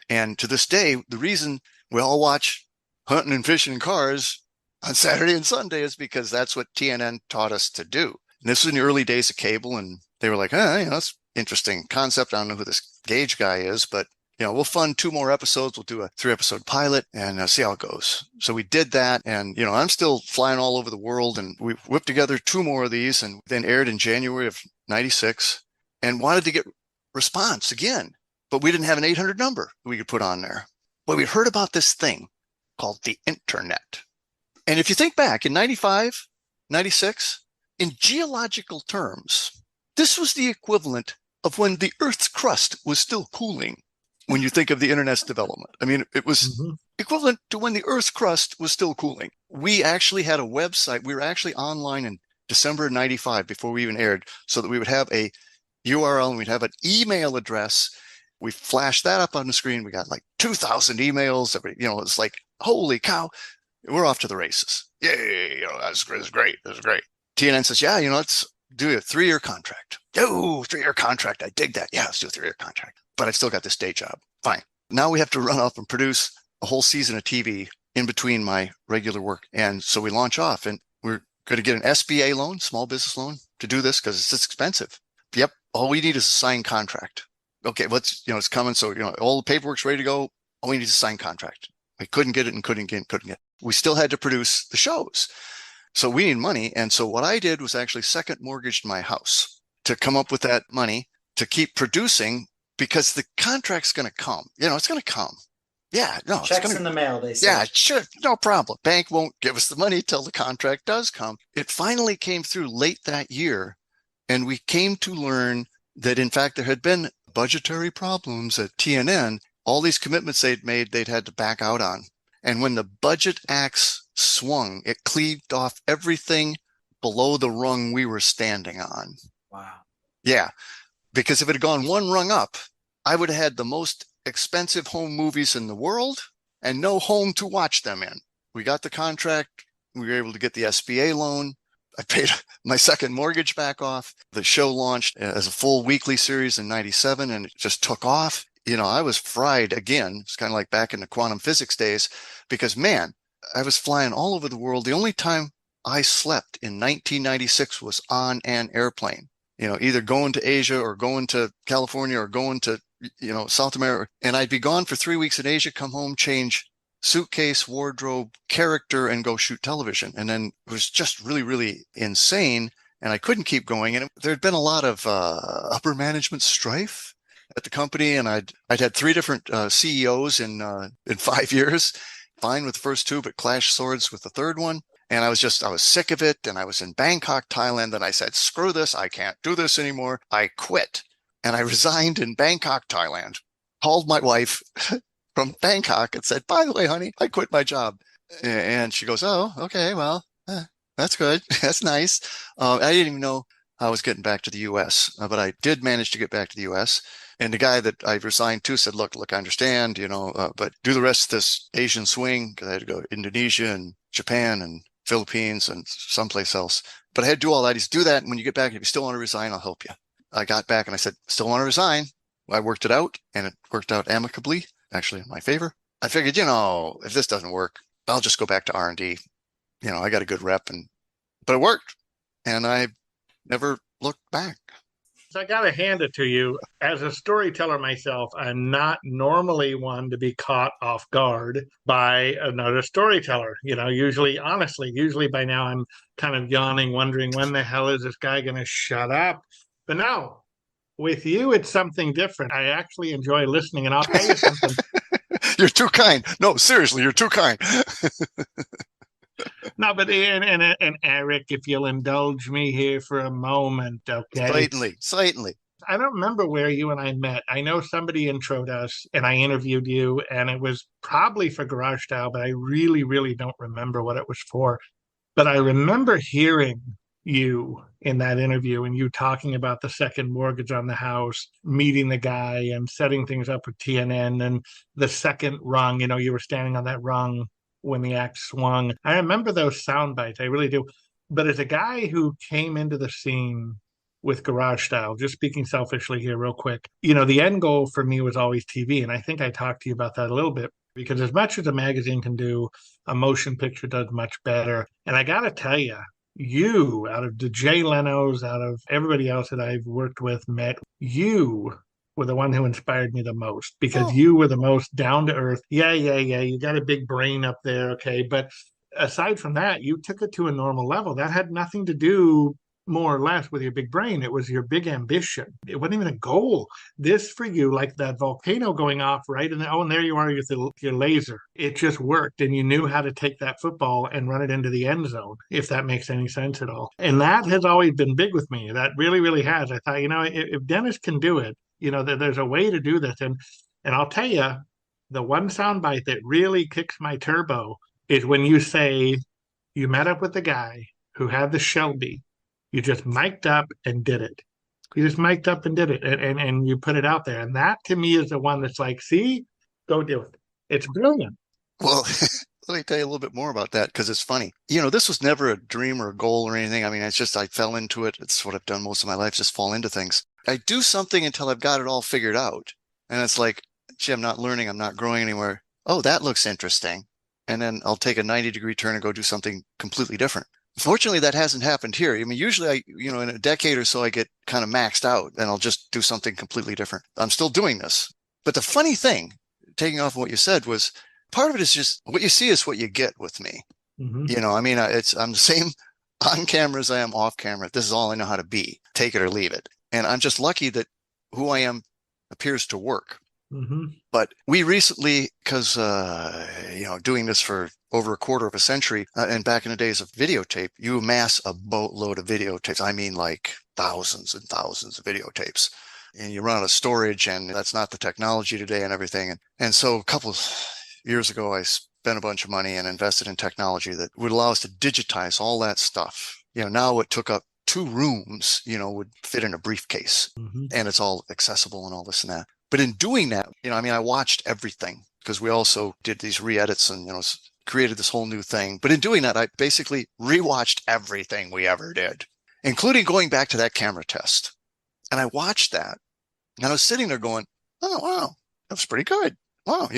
And to this day, the reason we all watch hunting and fishing and cars on Saturday and Sunday is because that's what TNN taught us to do. And this was in the early days of cable, and they were like, that's interesting concept. I don't know who this Gage guy is, but we'll fund 2 more episodes. We'll do a 3-episode pilot and see how it goes. So we did that, and I'm still flying all over the world, and we whipped together 2 more of these, and then aired in January of '96, and wanted to get response again. But we didn't have an 800 number we could put on there. But we heard about this thing called the internet. And if you think back in 95, 96, in geological terms, this was the equivalent of when the Earth's crust was still cooling. When you think of the internet's development, it was equivalent to when the Earth's crust was still cooling. We actually had a website. We were actually online in December of 95 before we even aired, so that we would have a URL and we'd have an email address. We flashed that up on the screen. We got like 2,000 emails. It's like, holy cow, we're off to the races. Yay, that's great. That's great. TNN says, let's do a 3-year contract. Oh, 3-year contract. I dig that. Yeah, let's do a 3-year contract. But I still got this day job. Fine. Now we have to run off and produce a whole season of TV in between my regular work. And so we launch off, and we're going to get an SBA loan, small business loan, to do this because it's expensive. Yep. All we need is a signed contract. Okay, it's coming. So, all the paperwork's ready to go. All we need is a signed contract. We couldn't get it and couldn't get it. We still had to produce the shows. So we need money. And so what I did was actually second mortgaged my house to come up with that money to keep producing, because the contract's going to come. It's going to come. Yeah, no. Checks in the mail, they say. Yeah, sure. No problem. Bank won't give us the money till the contract does come. It finally came through late that year. And we came to learn that, in fact, there had been budgetary problems at TNN. All these commitments they'd made, they'd had to back out on. And when the budget axe swung, it cleaved off everything below the rung we were standing on. Wow. Yeah, because if it had gone one rung up, I would have had the most expensive home movies in the world and no home to watch them in. We got the contract. We were able to get the SBA loan. I paid my second mortgage back off. The show launched as a full weekly series in '97, and it just took off. I was fried again. It's kind of like back in the quantum physics days, because, man, I was flying all over the world. The only time I slept in 1996 was on an airplane, either going to Asia or going to California or going to, South America. And I'd be gone for 3 weeks in Asia, come home, change suitcase, wardrobe, character, and go shoot television. And then it was just really, really insane. And I couldn't keep going. And there'd been a lot of upper management strife at the company. And I'd had 3 different CEOs in 5 years. Fine with the first 2, but clashed swords with the third one. And I was sick of it. And I was in Bangkok, Thailand. And I said, screw this. I can't do this anymore. I quit. And I resigned in Bangkok, Thailand. Called my wife from Bangkok and said, by the way, honey, I quit my job. And she goes, oh, okay, well, that's good. That's nice. I didn't even know I was getting back to the U.S., but I did manage to get back to the U.S. And the guy that I resigned to said, look, I understand, but do the rest of this Asian swing, because I had to go to Indonesia and Japan and Philippines and someplace else. But I had to do all that. He's do that. And when you get back, if you still want to resign, I'll help you. I got back and I said, still want to resign. I worked it out and it worked out amicably, actually in my favor. I figured, if this doesn't work, I'll just go back to R&D. I got a good rep, but it worked. And I never looked back. So I got to hand it to you. As a storyteller myself, I'm not normally one to be caught off guard by another storyteller. Usually by now I'm kind of yawning, wondering when the hell is this guy going to shut up? But no, with you, it's something different. I actually enjoy listening, and I'll tell you something. You're too kind. No, seriously, you're too kind. No, but and Eric, if you'll indulge me here for a moment, okay? Certainly. I don't remember where you and I met. I know somebody introed us, and I interviewed you, and it was probably for Garage Style, but I really, really don't remember what it was for. But I remember hearing you in that interview and you talking about the second mortgage on the house, meeting the guy and setting things up with TNN and the second rung. You were standing on that rung when the axe swung. I remember those sound bites. I really do. But as a guy who came into the scene with Garage Style, just speaking selfishly here real quick, the end goal for me was always TV. And I think I talked to you about that a little bit, because as much as a magazine can do, a motion picture does much better. And I got to tell you, you, out of the Jay Leno's, out of everybody else that I've worked with, met, you were the one who inspired me the most, because you were the most down to earth. Yeah. You got a big brain up there. Okay. But aside from that, you took it to a normal level. That had nothing to do more or less with your big brain. It was your big ambition. It wasn't even a goal. This for you, like that volcano going off, right? And there you are with your laser. It just worked. And you knew how to take that football and run it into the end zone, if that makes any sense at all. And that has always been big with me. That really, really has. I thought, if Dennis can do it, there's a way to do this. And I'll tell you, the one soundbite that really kicks my turbo is when you say you met up with the guy who had the Shelby. You just mic'd up and did it. You just mic'd up and did it, and you put it out there. And that to me is the one that's like, see, go do it. It's brilliant. Well, let me tell you a little bit more about that, because it's funny. This was never a dream or a goal or anything. I mean, it's just I fell into it. It's what I've done most of my life, just fall into things. I do something until I've got it all figured out. And it's like, gee, I'm not learning. I'm not growing anywhere. Oh, that looks interesting. And then I'll take a 90-degree turn and go do something completely different. Fortunately, that hasn't happened here. I mean, usually in a decade or so, I get kind of maxed out and I'll just do something completely different. I'm still doing this. But the funny thing, taking off what you said, was part of it is just what you see is what you get with me. Mm-hmm. I'm the same on camera as I am off camera. This is all I know how to be. Take it or leave it. And I'm just lucky that who I am appears to work. Mm-hmm. But we recently, because, doing this for over a quarter of a century, and back in the days of videotape, you amass a boatload of videotapes. I mean, like thousands and thousands of videotapes. And you run out of storage, and that's not the technology today and everything. And so a couple of years ago, I spent a bunch of money and invested in technology that would allow us to digitize all that stuff. Now what took up 2 rooms, would fit in a briefcase, Mm-hmm. and it's all accessible and all this and that. But in doing that, I watched everything, because we also did these re-edits and, created this whole new thing. But in doing that, I basically rewatched everything we ever did, including going back to that camera test. And I watched that, and I was sitting there going, oh, wow, that was pretty good. Wow,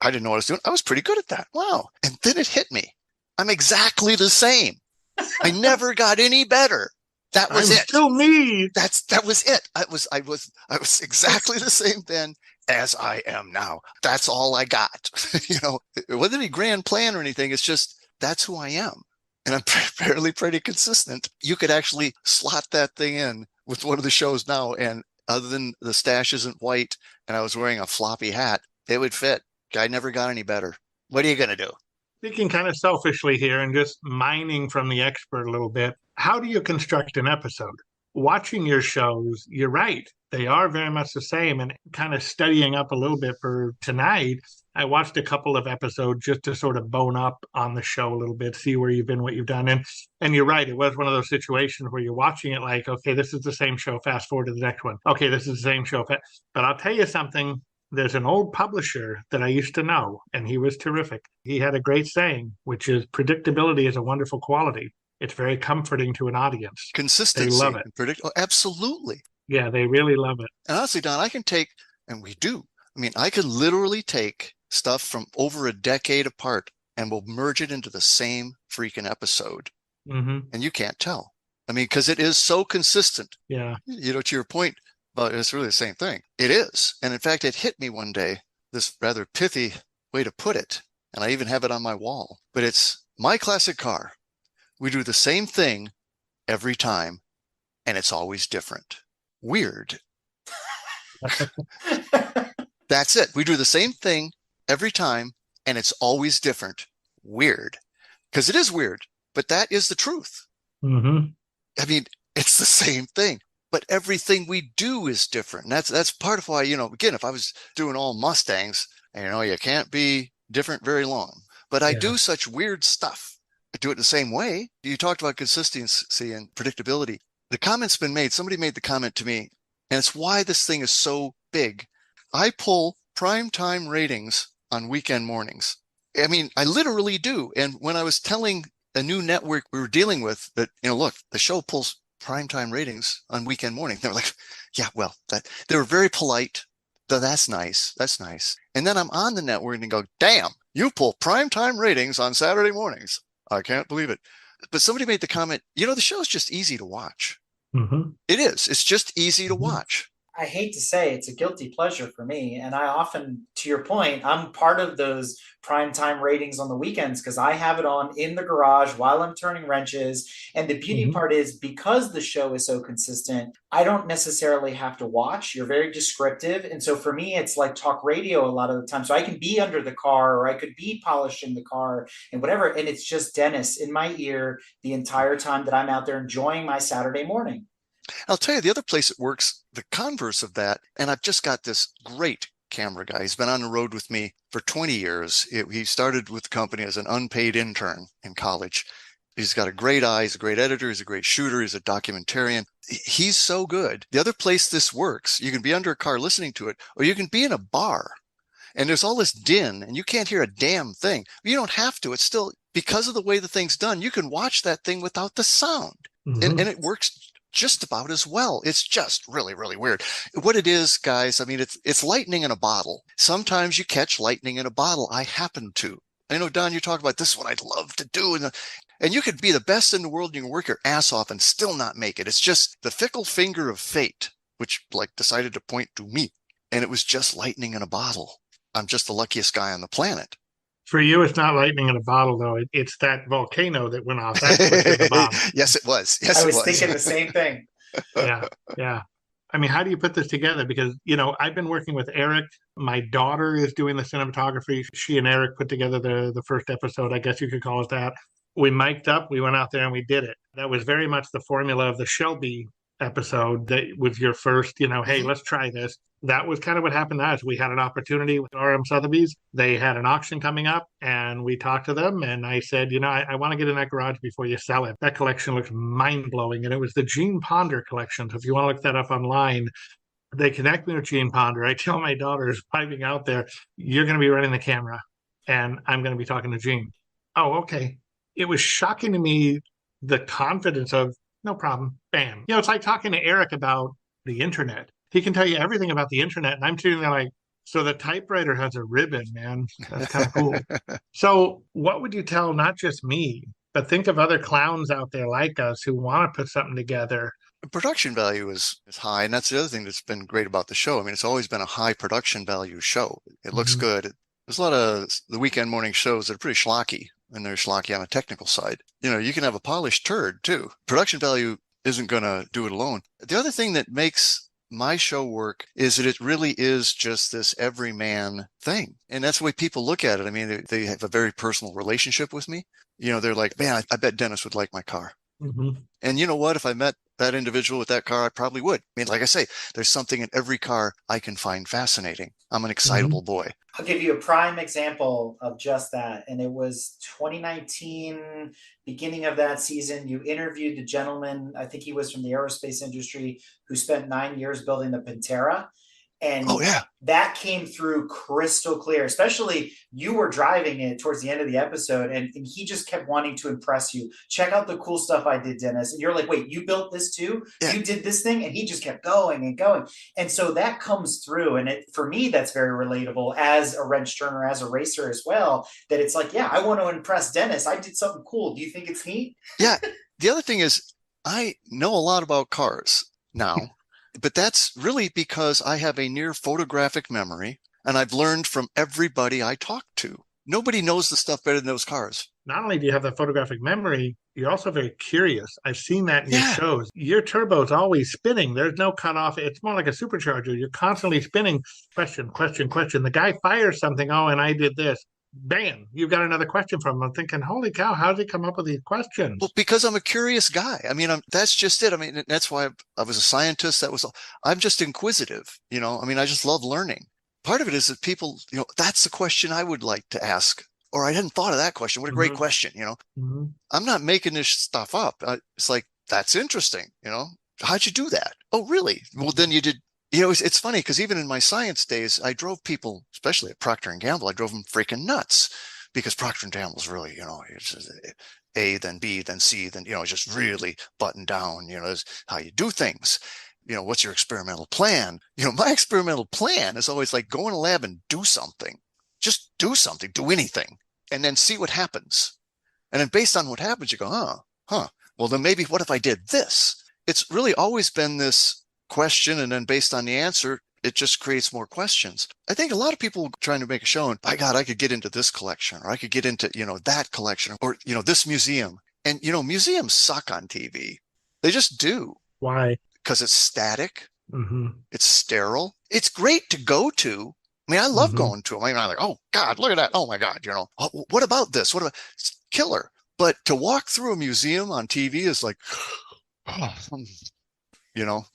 I didn't know what I was doing. I was pretty good at that. Wow. And then it hit me. I'm exactly the same. I never got any better. That was it. Still me. That was it. I was exactly the same then as I am now. That's all I got. It wasn't any grand plan or anything. It's just, that's who I am. And I'm fairly pretty consistent. You could actually slot that thing in with one of the shows now. And other than the stash isn't white and I was wearing a floppy hat, it would fit. I never got any better. What are you going to do? Speaking kind of selfishly here and just mining from the expert a little bit, how do you construct an episode? watching your shows, you're right. They are very much the same. And kind of studying up a little bit for tonight, I watched a couple of episodes just to sort of bone up on the show a little bit, see where you've been, what you've done. And you're right, it was one of those situations where you're watching it like, okay, this is the same show, fast forward to the next one. Okay, this is the same show. But I'll tell you something, there's an old publisher that I used to know, and he was terrific. He had a great saying, which is predictability is a wonderful quality. It's very comforting to an audience. Consistency. They love it. Oh, absolutely. Yeah, they really love it. And honestly, Don, I can take, and we do. I mean, I could literally take stuff from over a decade apart and we'll merge it into the same freaking episode. Mm-hmm. And you can't tell. I mean, because it is so consistent. Yeah. You know, to your point, but it's really the same thing. It is. And in fact, it hit me one day, this rather pithy way to put it. And I even have it on my wall. But it's my classic car. We do the same thing every time, and it's always different. Weird. That's it. We do the same thing every time, and it's always different. Weird. Because it is weird, but that is the truth. Mm-hmm. I mean, it's the same thing, but everything we do is different. And that's part of why, you know, again, if I was doing all Mustangs, you know, you can't be different very long. But I do such weird stuff. I do it the same way. You talked about consistency and predictability. The comment's been made. Somebody made the comment to me, and it's why this thing is so big. I pull primetime ratings on weekend mornings. I mean, I literally do. And when I was telling a new network we were dealing with that, you know, look, the show pulls primetime ratings on weekend morning. They were like, yeah, well, they were very polite. That's nice. That's nice. And then I'm on the network and go, damn, you pull primetime ratings on Saturday mornings. I can't believe it. But somebody made the comment, you know, the show's just easy to watch. Mm-hmm. It is. It's just easy to watch. I hate to say it's a guilty pleasure for me. And I often, to your point, I'm part of those primetime ratings on the weekends because I have it on in the garage while I'm turning wrenches. And the beauty part is because the show is so consistent, I don't necessarily have to watch. You're very descriptive. And so for me, it's like talk radio a lot of the time. So I can be under the car or I could be polishing the car and whatever. And it's just Dennis in my ear the entire time that I'm out there enjoying my Saturday morning. I'll tell you the other place it works, the converse of that, and I've just got this great camera guy. He's been on the road with me for 20 years. He started with the company as an unpaid intern in college. He's got a great eye. He's a great editor. He's a great shooter. He's a documentarian. He's so good. The other place this works, you can be under a car listening to it, or you can be in a bar and there's all this din and you can't hear a damn thing. You don't have to. It's still, because of the way the thing's done, you can watch that thing without the sound. And it works just about as well. It's just really, really weird. What it is, guys, I mean, it's lightning in a bottle. Sometimes you catch lightning in a bottle. I happen to. I know, Don, you talk about this is what I'd love to do. And you could be the best in the world. You can work your ass off and still not make it. It's just the fickle finger of fate, which like decided to point to me. And it was just lightning in a bottle. I'm just the luckiest guy on the planet. For you, it's not lightning in a bottle, though. It's that volcano that went off. That's what's in the bottle. Yes, it was. Yes, I was it was. thinking the same thing. Yeah. I mean, how do you put this together? Because, you know, I've been working with Eric. My daughter is doing the cinematography. She and Eric put together the first episode, I guess you could call it that. We mic'd up, we went out there and we did it. That was very much the formula of the Shelby episode. That was your first, you know, hey, let's try this. That was kind of what happened to us. We had an opportunity with RM Sotheby's. They had an auction coming up and we talked to them. And I said, you know, I want to get in that garage before you sell it. That collection looks mind blowing. And it was the Gene Ponder collection. So if you want to look that up online, they connect me with Gene Ponder. I tell my daughters driving out there, you're going to be running the camera and I'm going to be talking to Gene. Oh, okay. It was shocking to me, the confidence of no problem. Bam. You know, it's like talking to Eric about the internet. He can tell you everything about the internet. And I'm sitting there like, so the typewriter has a ribbon, man. That's kind of cool. So what would you tell not just me, but think of other clowns out there like us who want to put something together? The production value is high. And that's the other thing that's been great about the show. I mean, it's always been a high production value show. It looks good. There's a lot of the weekend morning shows that are pretty schlocky, and they're schlocky on a technical side. You know, you can have a polished turd too. Production value isn't going to do it alone. The other thing that makes my show work is that it really is just this everyman thing. And that's the way people look at it. I mean, they have a very personal relationship with me. You know, they're like, man, I bet Dennis would like my car. And you know what? If I met that individual with that car, I probably would. I mean, like I say, there's something in every car I can find fascinating. I'm an excitable boy. I'll give you a prime example of just that. And it was 2019, beginning of that season. You interviewed the gentleman, I think he was from the aerospace industry, who spent 9 years building the Pantera. And Oh, yeah. that came through crystal clear, especially you were driving it towards the end of the episode, and he just kept wanting to impress you. Check out the cool stuff I did, Dennis. And you're like, wait, you built this too? Yeah. You did this thing? And he just kept going and going. And so that comes through. And for me, that's very relatable as a wrench turner, as a racer as well, that it's like, yeah, I want to impress Dennis. I did something cool. Do you think it's neat? Yeah. The other thing is, I know a lot about cars now. But that's really because I have a near photographic memory, and I've learned from everybody I talk to. Nobody knows the stuff better than those cars. Not only do you have the photographic memory, you're also very curious. I've seen that in your shows. Your turbo is always spinning. There's no cutoff. It's more like a supercharger. You're constantly spinning. Question, question, question. The guy fires something. Oh, and I did this. Bam, you've got another question from him. I'm thinking, holy cow, how did he come up with these questions? Well, because I'm a curious guy. I mean, that's just it. I mean, that's why I was a scientist. I'm just inquisitive, you know. I mean, I just love learning. Part of it is that people, you know, that's the question I would like to ask. Or I hadn't thought of that question. What a great question, you know. I'm not making this stuff up. It's like, that's interesting, you know. How'd you do that? Oh, really? Well, then you did. You know, it's funny because even in my science days, I drove people, especially at Procter & Gamble, I drove them freaking nuts because Procter & Gamble's really, you know, it's A, then B, then C, then, you know, just really buttoned down, you know, is how you do things. You know, what's your experimental plan? You know, my experimental plan is always like go in a lab and do something. Just do something, do anything, and then see what happens. And then based on what happens, you go, well, then maybe what if I did this? It's really always been this question, and then based on the answer, it just creates more questions. I think a lot of people trying to make a show, and by God, I could get into this collection, or I could get into, you know, that collection, or, you know, this museum. And, you know, museums suck on TV. They just do. Why? Because it's static. It's sterile. It's great to go to. I mean, I love going to them. I mean, I'm like, oh God, look at that. Oh my God, you know, what about this? What about it's killer? But to walk through a museum on TV is like, you know.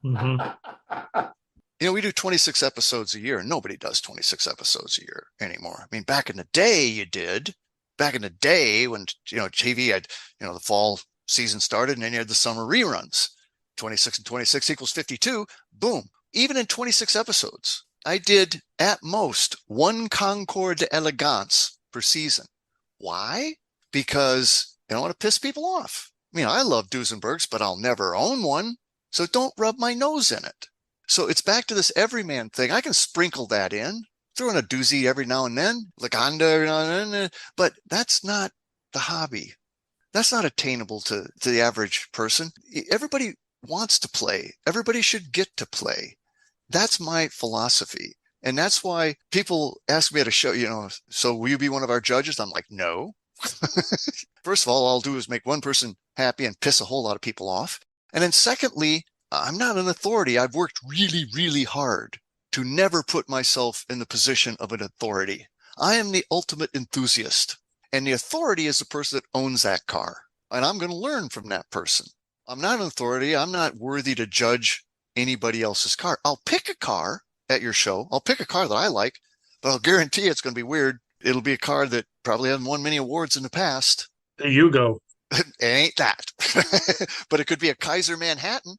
You know, we do 26 episodes a year, and nobody does 26 episodes a year anymore. I mean, back in the day, you did. Back in the day when, you know, TV had, you know, the fall season started, and then you had the summer reruns. 26 and 26 equals 52. Boom. Even in 26 episodes, I did at most one Concours d'Elegance per season. Why? Because I don't want to piss people off. I mean, I love Duesenbergs, but I'll never own one. So don't rub my nose in it. So it's back to this everyman thing. I can sprinkle that in, throw in a doozy every now and then, like Honda every now and then, but that's not the hobby. That's not attainable to the average person. Everybody wants to play. Everybody should get to play. That's my philosophy. And that's why people ask me at a show, you know, so will you be one of our judges? I'm like, no. First of all I'll do is make one person happy and piss a whole lot of people off. And then secondly, I'm not an authority. I've worked really, really hard to never put myself in the position of an authority. I am the ultimate enthusiast. And the authority is the person that owns that car. And I'm going to learn from that person. I'm not an authority. I'm not worthy to judge anybody else's car. I'll pick a car at your show. I'll pick a car that I like, but I'll guarantee it's going to be weird. It'll be a car that probably hasn't won many awards in the past. There you go. It ain't that. But it could be a Kaiser Manhattan.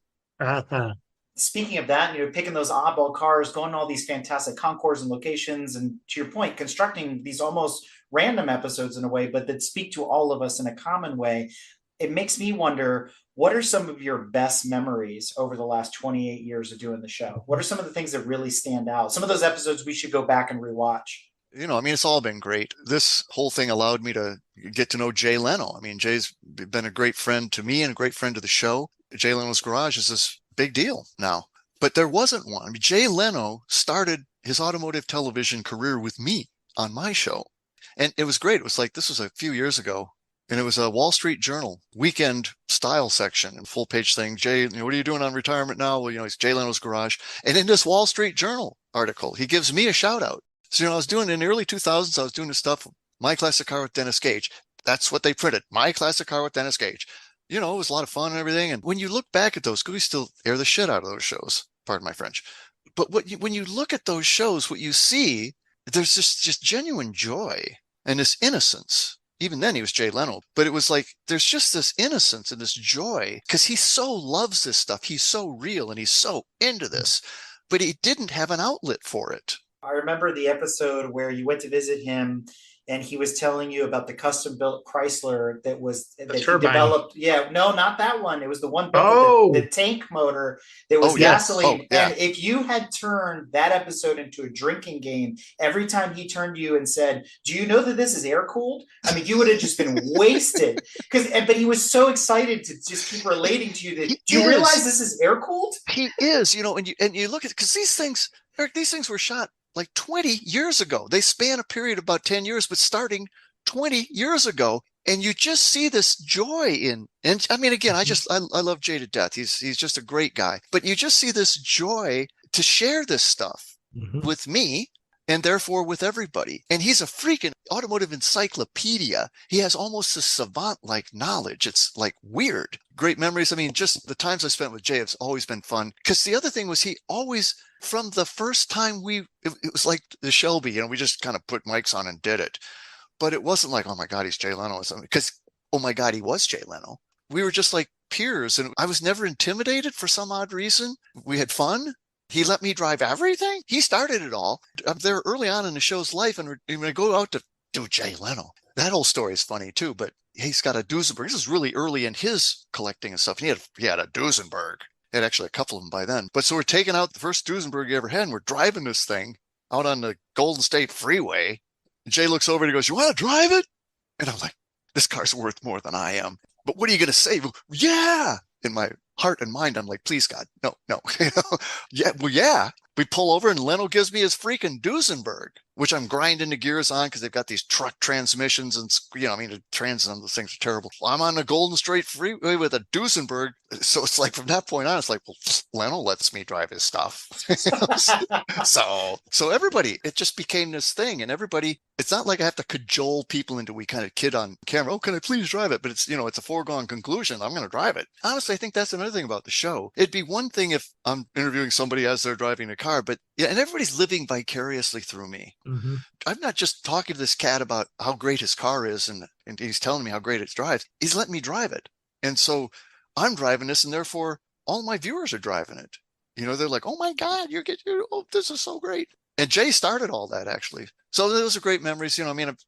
Speaking of that, you're picking those oddball cars, going to all these fantastic concours and locations, and to your point, constructing these almost random episodes in a way, but that speak to all of us in a common way. It makes me wonder, what are some of your best memories over the last 28 years of doing the show? What are some of the things that really stand out? Some of those episodes we should go back and rewatch. You know, I mean, it's all been great. This whole thing allowed me to get to know Jay Leno. I mean, Jay's been a great friend to me and a great friend to the show. Jay Leno's Garage is this big deal now, but there wasn't one. I mean, Jay Leno started his automotive television career with me on my show. And it was great. It was like, this was a few years ago, and it was a Wall Street Journal weekend style section and full page thing. Jay, you know, what are you doing on retirement now? Well, you know, it's Jay Leno's Garage. And in this Wall Street Journal article, he gives me a shout out. So, you know, I was doing in the early 2000s, I was doing this stuff, My Classic Car with Dennis Gage. That's what they printed. My Classic Car with Dennis Gage. it was a lot of fun and everything. And when you look back at those, we still air the shit out of those shows, pardon my French. But when you look at those shows, what you see, there's just genuine joy and this innocence. Even then he was Jay Leno, but it was like, there's just this innocence and this joy because he so loves this stuff. He's so real and he's so into this, but he didn't have an outlet for it. I remember the episode where you went to visit him and he was telling you about the custom built Chrysler that he developed. Yeah, no, not that one. It was the one built with the tank motor that was gasoline. And if you had turned that episode into a drinking game, every time he turned to you and said, "Do you know that this is air cooled?" I mean, you would have just been wasted. But he was so excited to just keep relating to you that, do you realize this is air cooled? He is, and you look at, because these things, Eric, these things were shot like 20 years ago. They span a period of about 10 years, but starting 20 years ago. And you just see this joy and I mean, again, I love Jay to death. He's just a great guy, but you just see this joy to share this stuff with me and therefore with everybody. And he's a freaking automotive encyclopedia. He has almost a savant-like knowledge. It's like weird. Great memories. I mean, just the times I spent with Jay have always been fun. Because the other thing was he always, from the first time it was like the Shelby, we just kind of put mics on and did it. But it wasn't like, oh my God, he's Jay Leno or something. Because, oh my God, he was Jay Leno. We were just like peers. And I was never intimidated for some odd reason. We had fun. He let me drive everything. He started it all. I'm there early on in the show's life. And when I go out to do Jay Leno, that whole story is funny too. But he's got a Duesenberg. This is really early in his collecting and stuff. And he had a Duesenberg. He had actually a couple of them by then. But so we're taking out the first Duesenberg he ever had, and we're driving this thing out on the Golden State Freeway. And Jay looks over and he goes, "You want to drive it?" And I'm like, this car's worth more than I am. But what are you going to say? Yeah. In my heart and mind, I'm like, please, God, no. Yeah, well, yeah. We pull over and Leno gives me his freaking Duesenberg, which I'm grinding the gears on because they've got these truck transmissions and, the trans on those things are terrible. I'm on the Golden State Freeway with a Duesenberg. So it's like, from that point on, it's like, well, Leno lets me drive his stuff. So everybody, it just became this thing. And everybody, it's not like I have to cajole people into, we kind of kid on camera, "Oh, can I please drive it?" But it's, it's a foregone conclusion. I'm going to drive it. Honestly, I think that's another thing about the show. It'd be one thing if I'm interviewing somebody as they're driving a car, but yeah, and everybody's living vicariously through me. I'm not just talking to this cat about how great his car is and he's telling me how great it drives. He's letting me drive it. And so I'm driving this, and therefore all my viewers are driving it. They're like, "Oh my God, this is so great." And Jay started all that, actually. So those are great memories.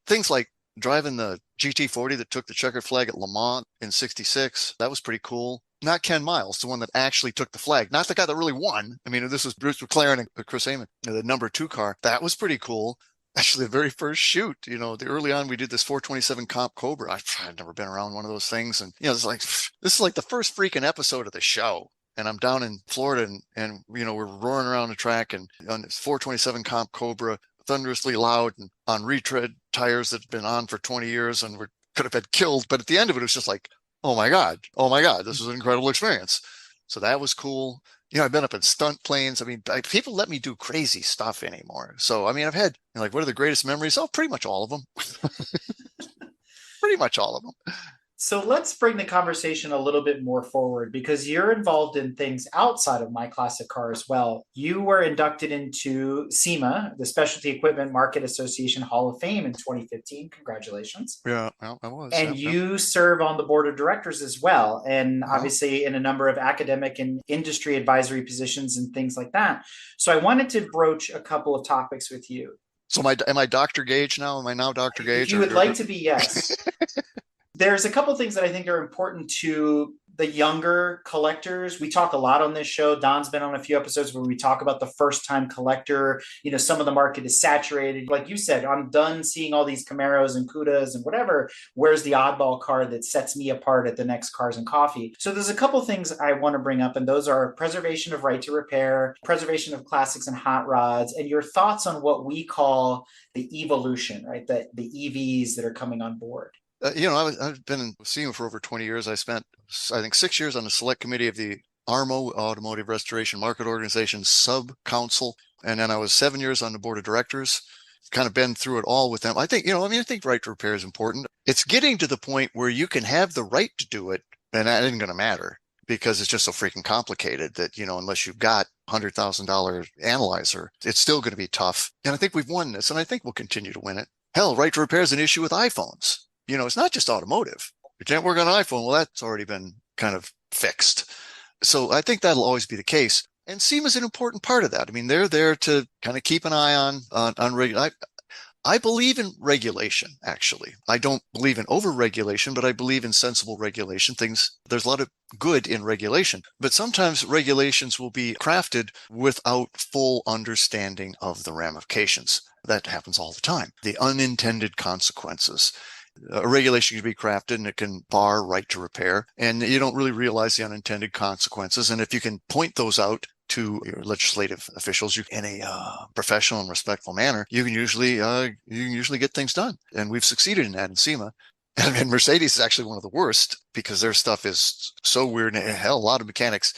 Things like driving the GT40 that took the checkered flag at Le Mans in '66. That was pretty cool. Not Ken Miles, the one that actually took the flag, not the guy that really won. This was Bruce McLaren and Chris Amon, the number 2 car. That was pretty cool. Actually, the very first shoot, the early on, we did this 427 Comp Cobra. I'd never been around one of those things. And, this is like the first freaking episode of the show. And I'm down in Florida and we're roaring around the track and on this 427 Comp Cobra, thunderously loud and on retread tires that had been on for 20 years and could have been killed. But at the end of it, it was just like, oh my God, this was an incredible experience. So that was cool. I've been up in stunt planes. People let me do crazy stuff anymore. So, I've had, what are the greatest memories? Oh, pretty much all of them. Pretty much all of them. So let's bring the conversation a little bit more forward, because you're involved in things outside of My Classic Car as well. You were inducted into SEMA, the Specialty Equipment Market Association Hall of Fame in 2015. Congratulations. Yeah, well, I was. And you serve on the board of directors as well, and obviously in a number of academic and industry advisory positions and things like that. So I wanted to broach a couple of topics with you. So am I Dr. Gage now? Am I now Dr. Gage? If you would like to be, yes. There's a couple things that I think are important to the younger collectors. We talk a lot on this show. Don's been on a few episodes where we talk about the first-time collector. Some of the market is saturated. Like you said, I'm done seeing all these Camaros and Cudas and whatever. Where's the oddball car that sets me apart at the next Cars and Coffee? So there's a couple things I want to bring up, and those are preservation of right to repair, preservation of classics and hot rods, and your thoughts on what we call the evolution, right? The EVs that are coming on board. I've been in SEMA for over 20 years. I spent, I think, 6 years on the select committee of the ARMO, Automotive Restoration Market Organization sub-council. And then I was 7 years on the board of directors, kind of been through it all with them. I think, I think right to repair is important. It's getting to the point where you can have the right to do it, And that isn't going to matter because it's just so freaking complicated that, unless you've got $100,000 analyzer, it's still going to be tough. And I think we've won this, and I think we'll continue to win it. Hell, right to repair is an issue with iPhones. It's not just automotive. You can't work on an iPhone. Well, that's already been kind of fixed. So I think that'll always be the case. And SEMA is an important part of that. I mean, they're there to kind of keep an eye on regulation. I believe in regulation, actually. I don't believe in over-regulation, but I believe in sensible regulation. There's a lot of good in regulation, but sometimes regulations will be crafted without full understanding of the ramifications. That happens all the time. The unintended consequences. A regulation can be crafted and it can bar right to repair, and you don't really realize the unintended consequences. And if you can point those out to your legislative officials in a professional and respectful manner, you can usually get things done. And we've succeeded in that in SEMA. And Mercedes is actually one of the worst because their stuff is so weird. And hell, a lot of mechanics,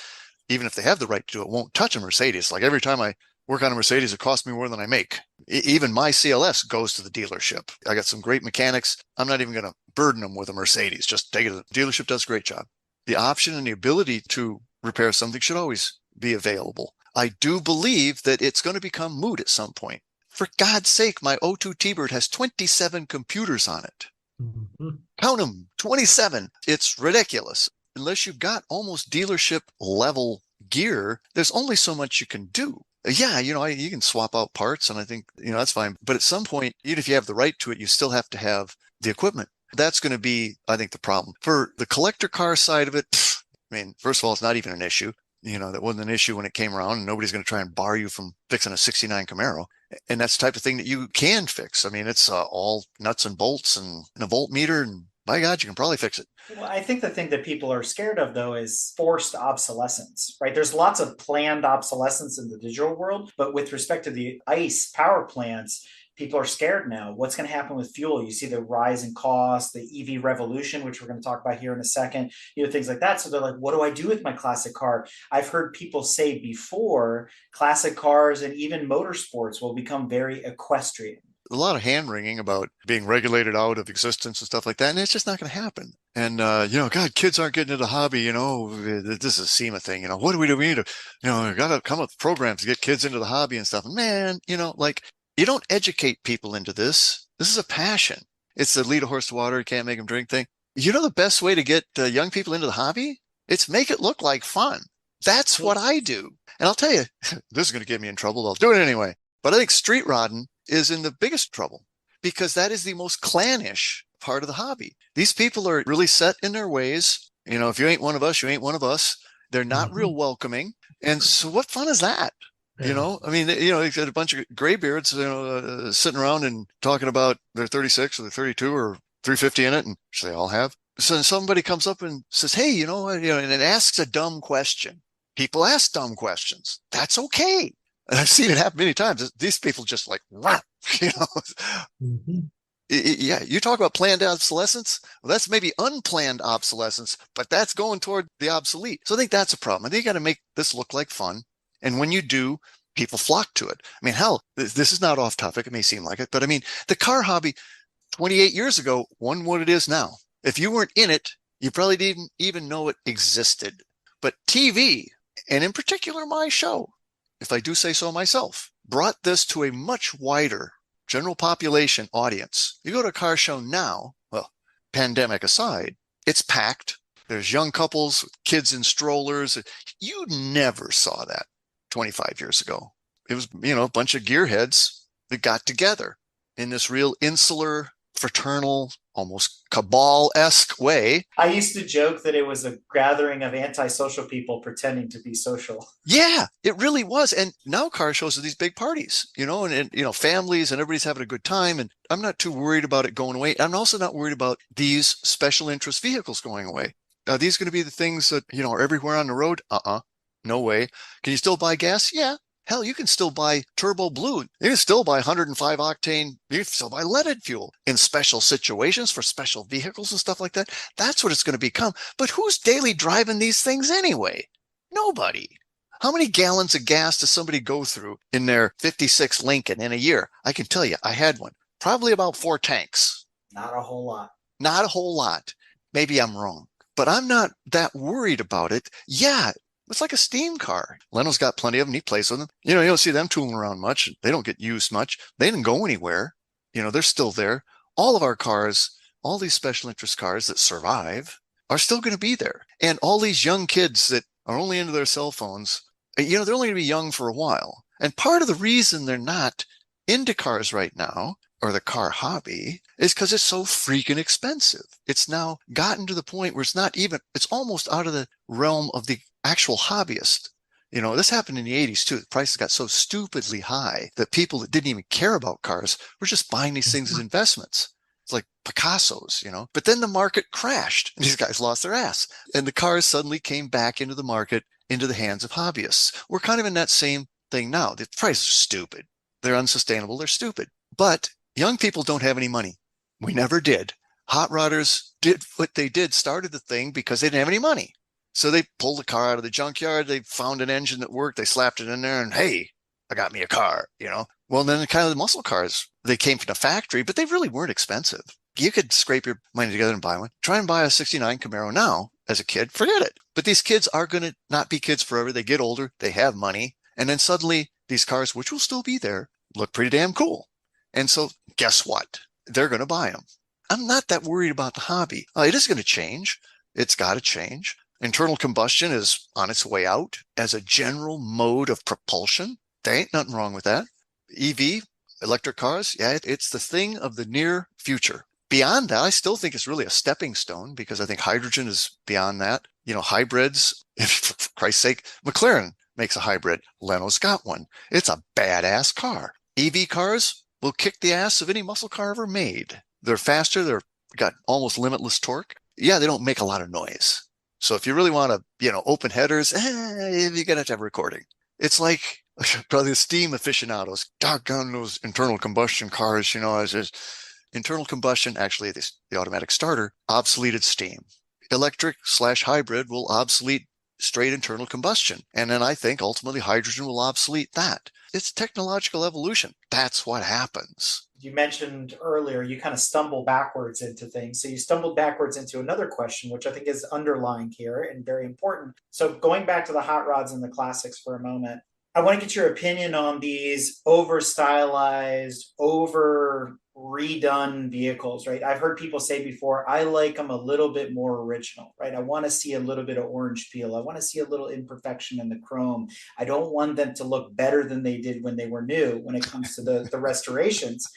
even if they have the right to do it, won't touch a Mercedes. Like every time I work on a Mercedes, it costs me more than I make. Even my CLS goes to the dealership. I got some great mechanics. I'm not even going to burden them with a Mercedes. Just take it to the dealership, does a great job. The option and the ability to repair something should always be available. I do believe that it's going to become moot at some point. For God's sake, my O2 T-Bird has 27 computers on it. Mm-hmm. Count them, 27. It's ridiculous. Unless you've got almost dealership level gear, there's only so much you can do. Yeah, you can swap out parts, and I think, that's fine. But at some point, even if you have the right to it, you still have to have the equipment. That's going to be, I think, the problem. For the collector car side of it, I mean, first of all, it's not even an issue. That wasn't an issue when it came around, and nobody's going to try and bar you from fixing a 69 Camaro. And that's the type of thing that you can fix. I mean, it's all nuts and bolts and a voltmeter, and by God, you can probably fix it. Well, I think the thing that people are scared of, though, is forced obsolescence, right? There's lots of planned obsolescence in the digital world, but with respect to the ICE power plants, people are scared now. What's going to happen with fuel? You see the rise in cost, the EV revolution, which we're going to talk about here in a second, things like that. So they're like, what do I do with my classic car? I've heard people say before, classic cars and even motorsports will become very equestrian. A lot of hand-wringing about being regulated out of existence and stuff like that, and it's just not going to happen. And, God, kids aren't getting into the hobby, this is a SEMA thing, what do we do? We need to, we got to come up with programs to get kids into the hobby and stuff. And man, you don't educate people into this. This is a passion. It's the lead a horse to water, you can't make them drink thing. The best way to get young people into the hobby? It's make it look like fun. That's what I do. And I'll tell you, this is going to get me in trouble. I'll do it anyway. But I think street rodding is in the biggest trouble because that is the most clannish part of the hobby. These people are really set in their ways. If you ain't one of us, you ain't one of us. They're not real welcoming. And so what fun is that? Yeah. I mean, you've got a bunch of graybeards, sitting around and talking about their 36 or their 32 or 350 in it, and which they all have. So somebody comes up and says, hey, and it asks a dumb question. People ask dumb questions. That's okay. And I've seen it happen many times. These people just like, wow, Mm-hmm. Yeah, you talk about planned obsolescence. Well, that's maybe unplanned obsolescence, but that's going toward the obsolete. So I think that's a problem. I think you got to make this look like fun. And when you do, people flock to it. I mean, hell, this is not off topic. It may seem like it, but I mean, the car hobby 28 years ago wasn't what it is now. If you weren't in it, you probably didn't even know it existed. But TV, and in particular my show, if I do say so myself, brought this to a much wider general population audience. You go to a car show now, well, pandemic aside, it's packed. There's young couples with kids in strollers. You never saw that 25 years ago. It was, a bunch of gearheads that got together in this real insular, fraternal, almost cabal-esque way. I used to joke that it was a gathering of antisocial people pretending to be social. Yeah, it really was. And now car shows are these big parties, and families and everybody's having a good time. And I'm not too worried about it going away. I'm also not worried about these special interest vehicles going away. Are these going to be the things that, are everywhere on the road? No way. Can you still buy gas? Yeah. Hell, you can still buy turbo blue. You can still buy 105 octane. You can still buy leaded fuel in special situations for special vehicles and stuff like that. That's what it's going to become. But who's daily driving these things anyway? Nobody. How many gallons of gas does somebody go through in their 56 Lincoln in a year? I can tell you, I had one. Probably about 4 tanks. Not a whole lot. Not a whole lot. Maybe I'm wrong. but I'm not that worried about it. Yeah, it's like a steam car. Leno's got plenty of them. He plays with them. You don't see them tooling around much. They don't get used much. They didn't go anywhere. They're still there. All of our cars, all these special interest cars that survive are still going to be there. And all these young kids that are only into their cell phones, they're only going to be young for a while. And part of the reason they're not into cars right now, or the car hobby, is because it's so freaking expensive. It's now gotten to the point where it's almost out of the realm of the actual hobbyist. This happened in the 80s too. The prices got so stupidly high that people that didn't even care about cars were just buying these things as investments. It's like Picasso's, But then the market crashed and these guys lost their ass. And the cars suddenly came back into the market, into the hands of hobbyists. We're kind of in that same thing now. The prices are stupid. They're unsustainable. They're stupid. But young people don't have any money. We never did. Hot rodders did what they did, started the thing because they didn't have any money. So they pulled the car out of the junkyard. They found an engine that worked. They slapped it in there and, hey, I got me a car, Well, then kind of the muscle cars, they came from the factory, but they really weren't expensive. You could scrape your money together and buy one. Try and buy a 69 Camaro now as a kid. Forget it. But these kids are going to not be kids forever. They get older. They have money. And then suddenly these cars, which will still be there, look pretty damn cool. And so guess what? They're going to buy them. I'm not that worried about the hobby. It is going to change. It's got to change. Internal combustion is on its way out as a general mode of propulsion. There ain't nothing wrong with that. EV, electric cars, yeah, it's the thing of the near future. Beyond that, I still think it's really a stepping stone because I think hydrogen is beyond that. Hybrids, for Christ's sake, McLaren makes a hybrid. Leno's got one. It's a badass car. EV cars will kick the ass of any muscle car ever made. They're faster. They've got almost limitless torque. Yeah, they don't make a lot of noise. So if you really want to, open headers, you're going to have recording. It's like probably the steam aficionados, doggone those internal combustion cars, internal combustion, actually the automatic starter, obsoleted steam. Electric/hybrid will obsolete straight internal combustion. And then I think ultimately hydrogen will obsolete that. It's technological evolution. That's what happens. You mentioned earlier, you kind of stumble backwards into things. So you stumbled backwards into another question, which I think is underlying here and very important. So going back to the hot rods and the classics for a moment, I want to get your opinion on these over stylized, over redone vehicles, right? I've heard people say before, I like them a little bit more original, right? I want to see a little bit of orange peel. I want to see a little imperfection in the chrome. I don't want them to look better than they did when they were new when it comes to the restorations.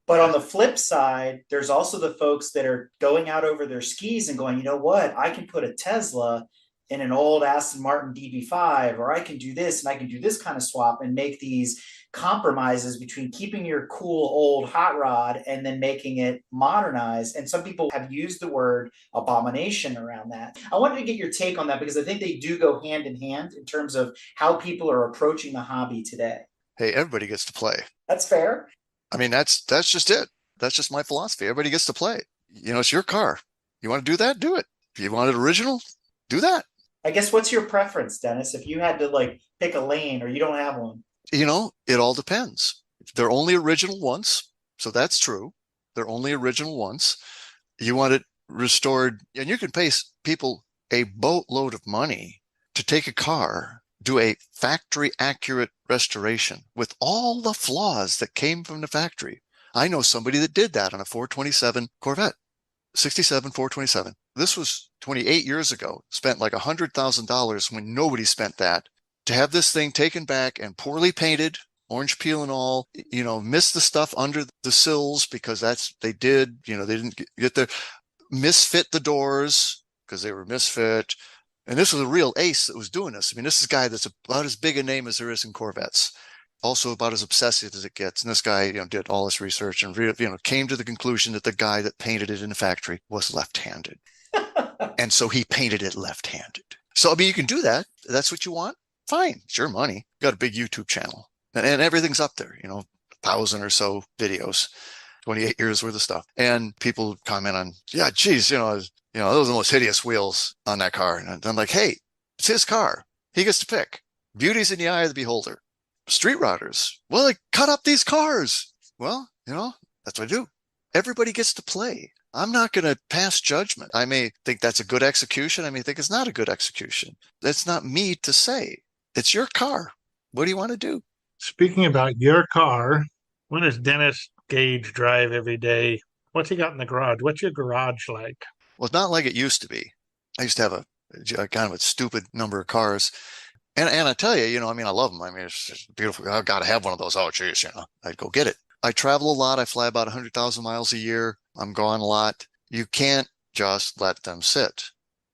But on the flip side, there's also the folks that are going out over their skis and going, you know what? I can put a Tesla in an old Aston Martin DB5, or I can do this and I can do this kind of swap and make these compromises between keeping your cool old hot rod and then making it modernized. And some people have used the word abomination around that. I wanted to get your take on that because I think they do go hand in hand in terms of how people are approaching the hobby today. Hey, everybody gets to play. That's fair. I mean, that's just it. That's just my philosophy. Everybody gets to play. It's your car. You want to do that? Do it. If you want it original, do that. I guess what's your preference, Dennis? If you had to pick a lane or you don't have one? It all depends. They're only original once. So that's true. They're only original once. You want it restored, and you can pay people a boatload of money to take a car, do a factory accurate restoration with all the flaws that came from the factory. I know somebody that did that on a 427 Corvette, 67 427. This was 28 years ago, spent like $100,000 when nobody spent that to have this thing taken back and poorly painted, orange peel and all, miss the stuff under the sills because they didn't get there, misfit the doors because they were misfit. And this was a real ace that was doing this. I mean, this is a guy that's about as big a name as there is in Corvettes, also about as obsessive as it gets. And this guy, did all this research and, came to the conclusion that the guy that painted it in the factory was left-handed. And so he painted it left-handed. So, I mean, you can do that. That's what you want. Fine. It's your money. Got a big YouTube channel and everything's up there, 1,000 or so videos, 28 years worth of stuff. And people comment on, yeah, geez, those are the most hideous wheels on that car. And I'm like, hey, it's his car. He gets to pick. Beauty's in the eye of the beholder. Street rodders, well, they cut up these cars. Well, that's what I do. Everybody gets to play. I'm not going to pass judgment. I may think that's a good execution. I may think it's not a good execution. That's not me to say. It's your car. What do you want to do? Speaking about your car, when does Dennis Gage drive every day? What's he got in the garage? What's your garage like? Well, it's not like it used to be. I used to have a kind of a stupid number of cars. And I tell you, I mean, I love them. I mean, it's beautiful. I've got to have one of those. Oh, geez, I'd go get it. I travel a lot. I fly about 100,000 miles a year. I'm gone a lot. You can't just let them sit.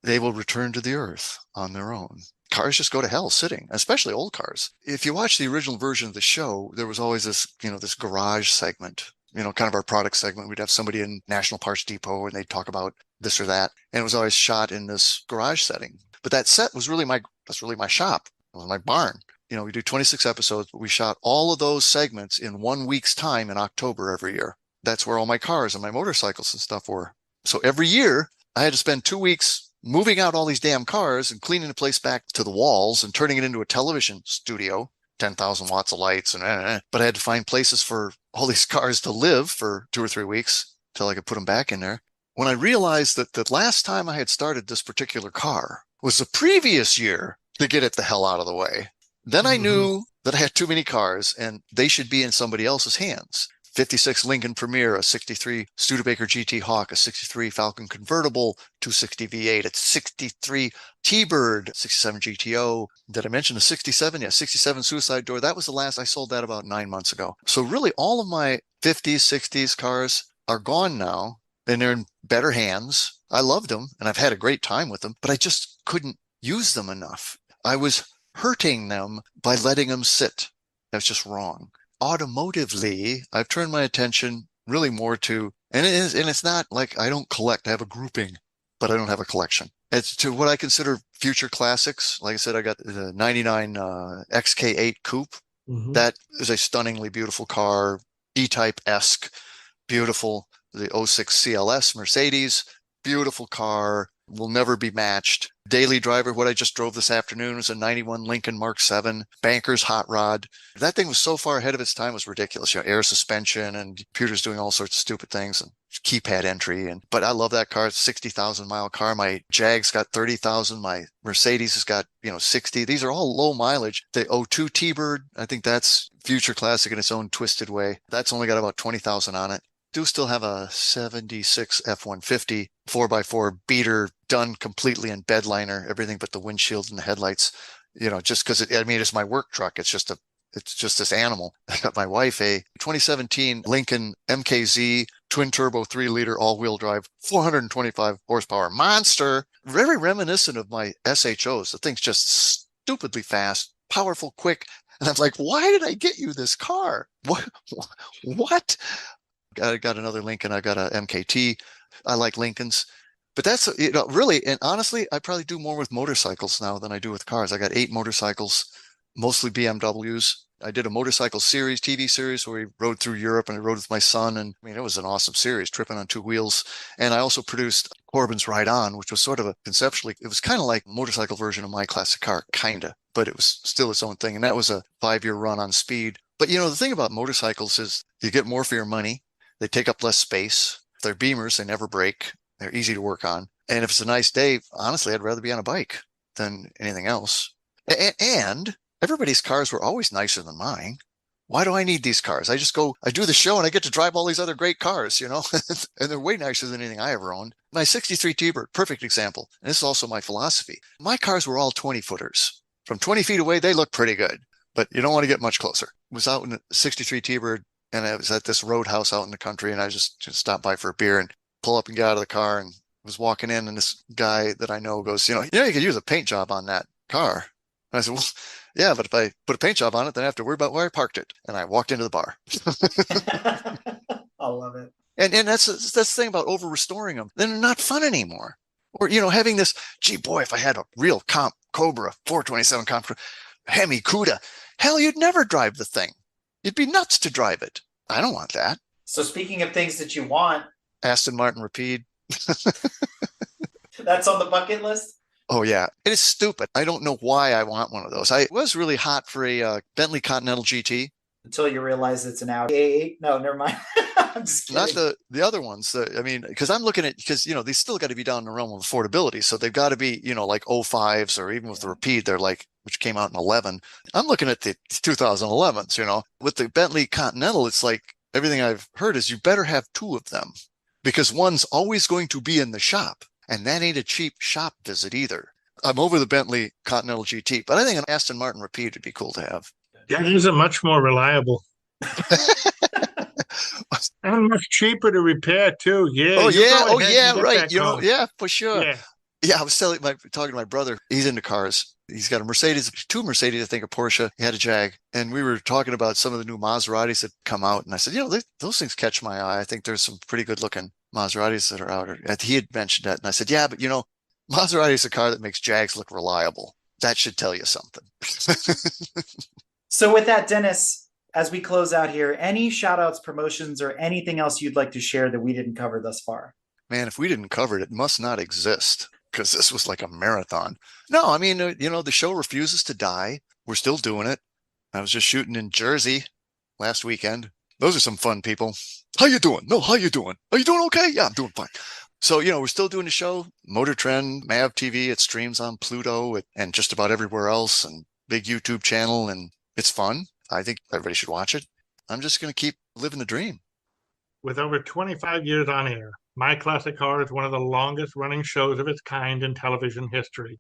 They will return to the earth on their own. Cars just go to hell sitting, especially old cars. If you watch the original version of the show, there was always this, this garage segment, kind of our product segment. We'd have somebody in National Parts Depot and they'd talk about this or that. And it was always shot in this garage setting. But that set was that's really my shop. It was my barn. We do 26 episodes, but we shot all of those segments in 1 week's time in October every year. That's where all my cars and my motorcycles and stuff were. So every year I had to spend 2 weeks moving out all these damn cars and cleaning the place back to the walls and turning it into a television studio, 10,000 watts of lights. But I had to find places for all these cars to live for 2 or 3 weeks till I could put them back in there. When I realized that the last time I had started this particular car was the previous year to get it the hell out of the way, then I knew that I had too many cars and they should be in somebody else's hands. 56 Lincoln Premier, a 63 Studebaker GT Hawk, a 63 Falcon Convertible, 260 V8, a 63 T-Bird, 67 GTO. Did I mention a 67? Yeah, 67 Suicide Door. That was the last. I sold that about 9 months ago. So really all of my 50s, 60s cars are gone now and they're in better hands. I loved them and I've had a great time with them, but I just couldn't use them enough. I was hurting them by letting them sit. That's just wrong. Automotively, I've turned my attention really more to, and it's not like I don't collect. I have a grouping, but I don't have a collection. It's to what I consider future classics. Like I said, I got the 99 XK8 Coupe. That is a stunningly beautiful car, E-Type-esque, beautiful. The '06 CLS Mercedes, beautiful car, will never be matched. Daily driver, what I just drove this afternoon was a 91 Lincoln Mark 7 Banker's hot rod. That thing was so far ahead of its time, it was ridiculous. Air suspension and computers doing all sorts of stupid things and keypad entry. But I love that car. It's a 60,000 mile car. My Jag's got 30,000. My Mercedes has got, 60. These are all low mileage. The '02 T-Bird, I think that's future classic in its own twisted way. That's only got about 20,000 on it. Do still have a 76 F-150 4x4 beater done completely in bedliner, everything but the windshield and the headlights, just because it's my work truck. It's just this animal. I got my wife a 2017 Lincoln MKZ twin turbo 3-liter all-wheel drive, 425 horsepower monster, very reminiscent of my SHOs. The thing's just stupidly fast, powerful, quick. And I'm like, why did I get you this car? What? I got another Lincoln. I got a MKT. I like Lincolns. But that's, really, and honestly, I probably do more with motorcycles now than I do with cars. I got 8 motorcycles, mostly BMWs. I did a motorcycle series, TV series, where we rode through Europe and I rode with my son. And it was an awesome series, tripping on 2 wheels. And I also produced Corbin's Ride On, which was sort of conceptually, it was kind of like a motorcycle version of my classic car, kind of, but it was still its own thing. And that was a 5-year run on speed. But, the thing about motorcycles is you get more for your money. They take up less space. If they're Beamers, they never break. They're easy to work on. And if it's a nice day, honestly, I'd rather be on a bike than anything else. And everybody's cars were always nicer than mine. Why do I need these cars? I do the show and I get to drive all these other great cars, and they're way nicer than anything I ever owned. My 63 T-Bird, perfect example. And this is also my philosophy. My cars were all 20-footers. From 20 feet away, they look pretty good, but you don't want to get much closer. I was out in a 63 T-Bird and I was at this roadhouse out in the country and I just stopped by for a beer and pull up and get out of the car and was walking in and this guy that I know goes, you could use a paint job on that car. And I said, well, yeah, but if I put a paint job on it, then I have to worry about where I parked it. And I walked into the bar. I love it. And that's the thing about over restoring them. Then they're not fun anymore. Or, having this, gee, boy, if I had a real comp Cobra 427 comp Hemi Cuda, hell, you'd never drive the thing. You'd be nuts to drive it. I don't want that. So speaking of things that you want, Aston Martin Rapide. That's on the bucket list? Oh, yeah. It is stupid. I don't know why I want one of those. I was really hot for a Bentley Continental GT. Until you realize it's an Audi A8. No, never mind. I'm just not kidding. the other ones. I mean, because I'm looking at, because, they still got to be down in the realm of affordability. So they've got to be, like 05s, or even with the Rapide, they're like, which came out in 11. I'm looking at the 2011s, with the Bentley Continental. It's like, everything I've heard is you better have two of them, because one's always going to be in the shop. And that ain't a cheap shop visit either. I'm over the Bentley Continental GT, but I think an Aston Martin Rapide would be cool to have. That is a much more reliable and much cheaper to repair too. Yeah, Oh you yeah, go ahead and get right. that car. Yeah, for sure. Yeah. Yeah, I was talking to my brother. He's into cars. He's got a Mercedes, two Mercedes, I think a Porsche. He had a Jag, and we were talking about some of the new Maseratis that come out. And I said, those things catch my eye. I think there's some pretty good looking Maseratis that are out. He had mentioned that, and I said, yeah, but Maserati is a car that makes Jags look reliable. That should tell you something. So with that, Dennis, as we close out here, any shout outs, promotions, or anything else you'd like to share that we didn't cover thus far? Man, if we didn't cover it, it must not exist, because this was like a marathon. No, I mean, the show refuses to die. We're still doing it. I was just shooting in Jersey last weekend. Those are some fun people. How you doing? No, how you doing? Are you doing okay? Yeah, I'm doing fine. So, we're still doing the show. Motor Trend, MAV TV, it streams on Pluto and just about everywhere else, and big YouTube channel, and it's fun. I think everybody should watch it. I'm just going to keep living the dream. With over 25 years on air, My Classic Car is one of the longest running shows of its kind in television history.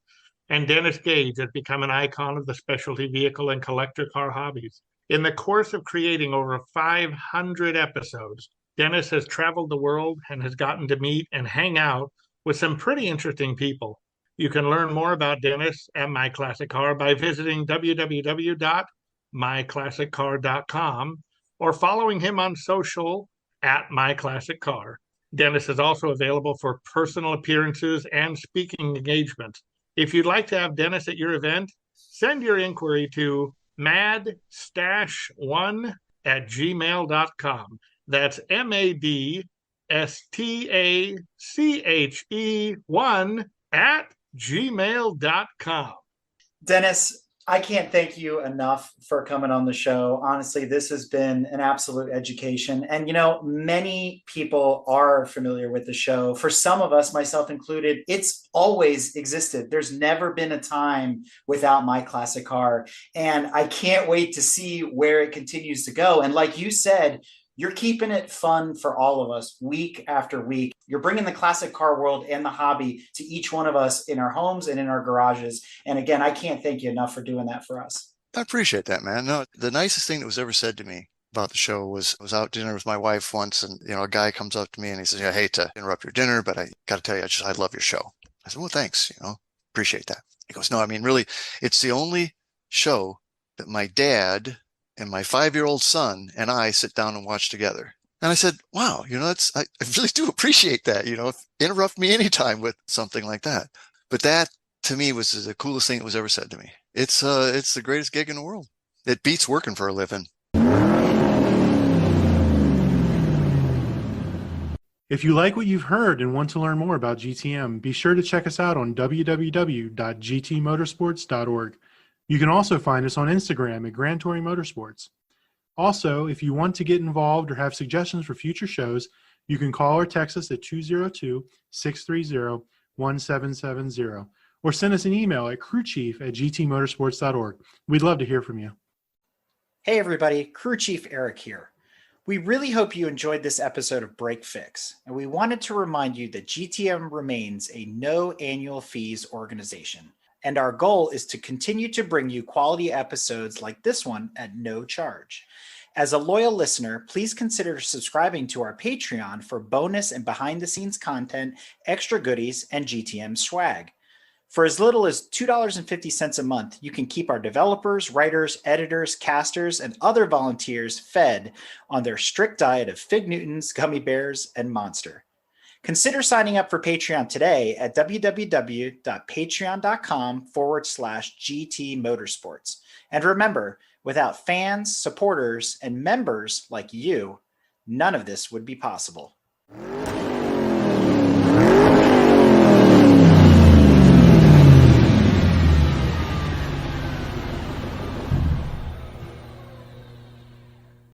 And Dennis Gage has become an icon of the specialty vehicle and collector car hobbies. In the course of creating over 500 episodes, Dennis has traveled the world and has gotten to meet and hang out with some pretty interesting people. You can learn more about Dennis at My Classic Car by visiting www.myclassiccar.com or following him on social at My Classic Car. Dennis is also available for personal appearances and speaking engagements. If you'd like to have Dennis at your event, send your inquiry to madstache1@gmail.com. That's madstache1@gmail.com. Dennis, I can't thank you enough for coming on the show. Honestly, this has been an absolute education. And, many people are familiar with the show. For some of us, myself included, it's always existed. There's never been a time without My Classic Car. And I can't wait to see where it continues to go. And like you said, you're keeping it fun for all of us week after week. You're bringing the classic car world and the hobby to each one of us in our homes and in our garages. And again, I can't thank you enough for doing that for us. I appreciate that, man. No, the nicest thing that was ever said to me about the show was I was out to dinner with my wife once, and a guy comes up to me and he says, I hate to interrupt your dinner, but I got to tell you, I love your show. I said, well, thanks, appreciate that. He goes, no, I mean, really, it's the only show that my dad and my 5-year-old son and I sit down and watch together. And I said, wow, I really do appreciate that. Interrupt me anytime with something like that. But that to me was the coolest thing that was ever said to me. It's the greatest gig in the world. It beats working for a living. If you like what you've heard and want to learn more about GTM, be sure to check us out on www.gtmotorsports.org. You can also find us on Instagram at Grand Touring Motorsports. Also, if you want to get involved or have suggestions for future shows, you can call or text us at 202-630-1770 or send us an email at crewchief@gtmotorsports.org. We'd love to hear from you. Hey everybody, Crew Chief Eric here. We really hope you enjoyed this episode of Break Fix, and we wanted to remind you that GTM remains a no annual fees organization. And our goal is to continue to bring you quality episodes like this one at no charge. As a loyal listener, please consider subscribing to our Patreon for bonus and behind-the-scenes content, extra goodies, and GTM swag. For as little as $2.50 a month, you can keep our developers, writers, editors, casters, and other volunteers fed on their strict diet of Fig Newtons, gummy bears, and Monster. Consider signing up for Patreon today at www.patreon.com/GT Motorsports. And remember, without fans, supporters, and members like you, none of this would be possible.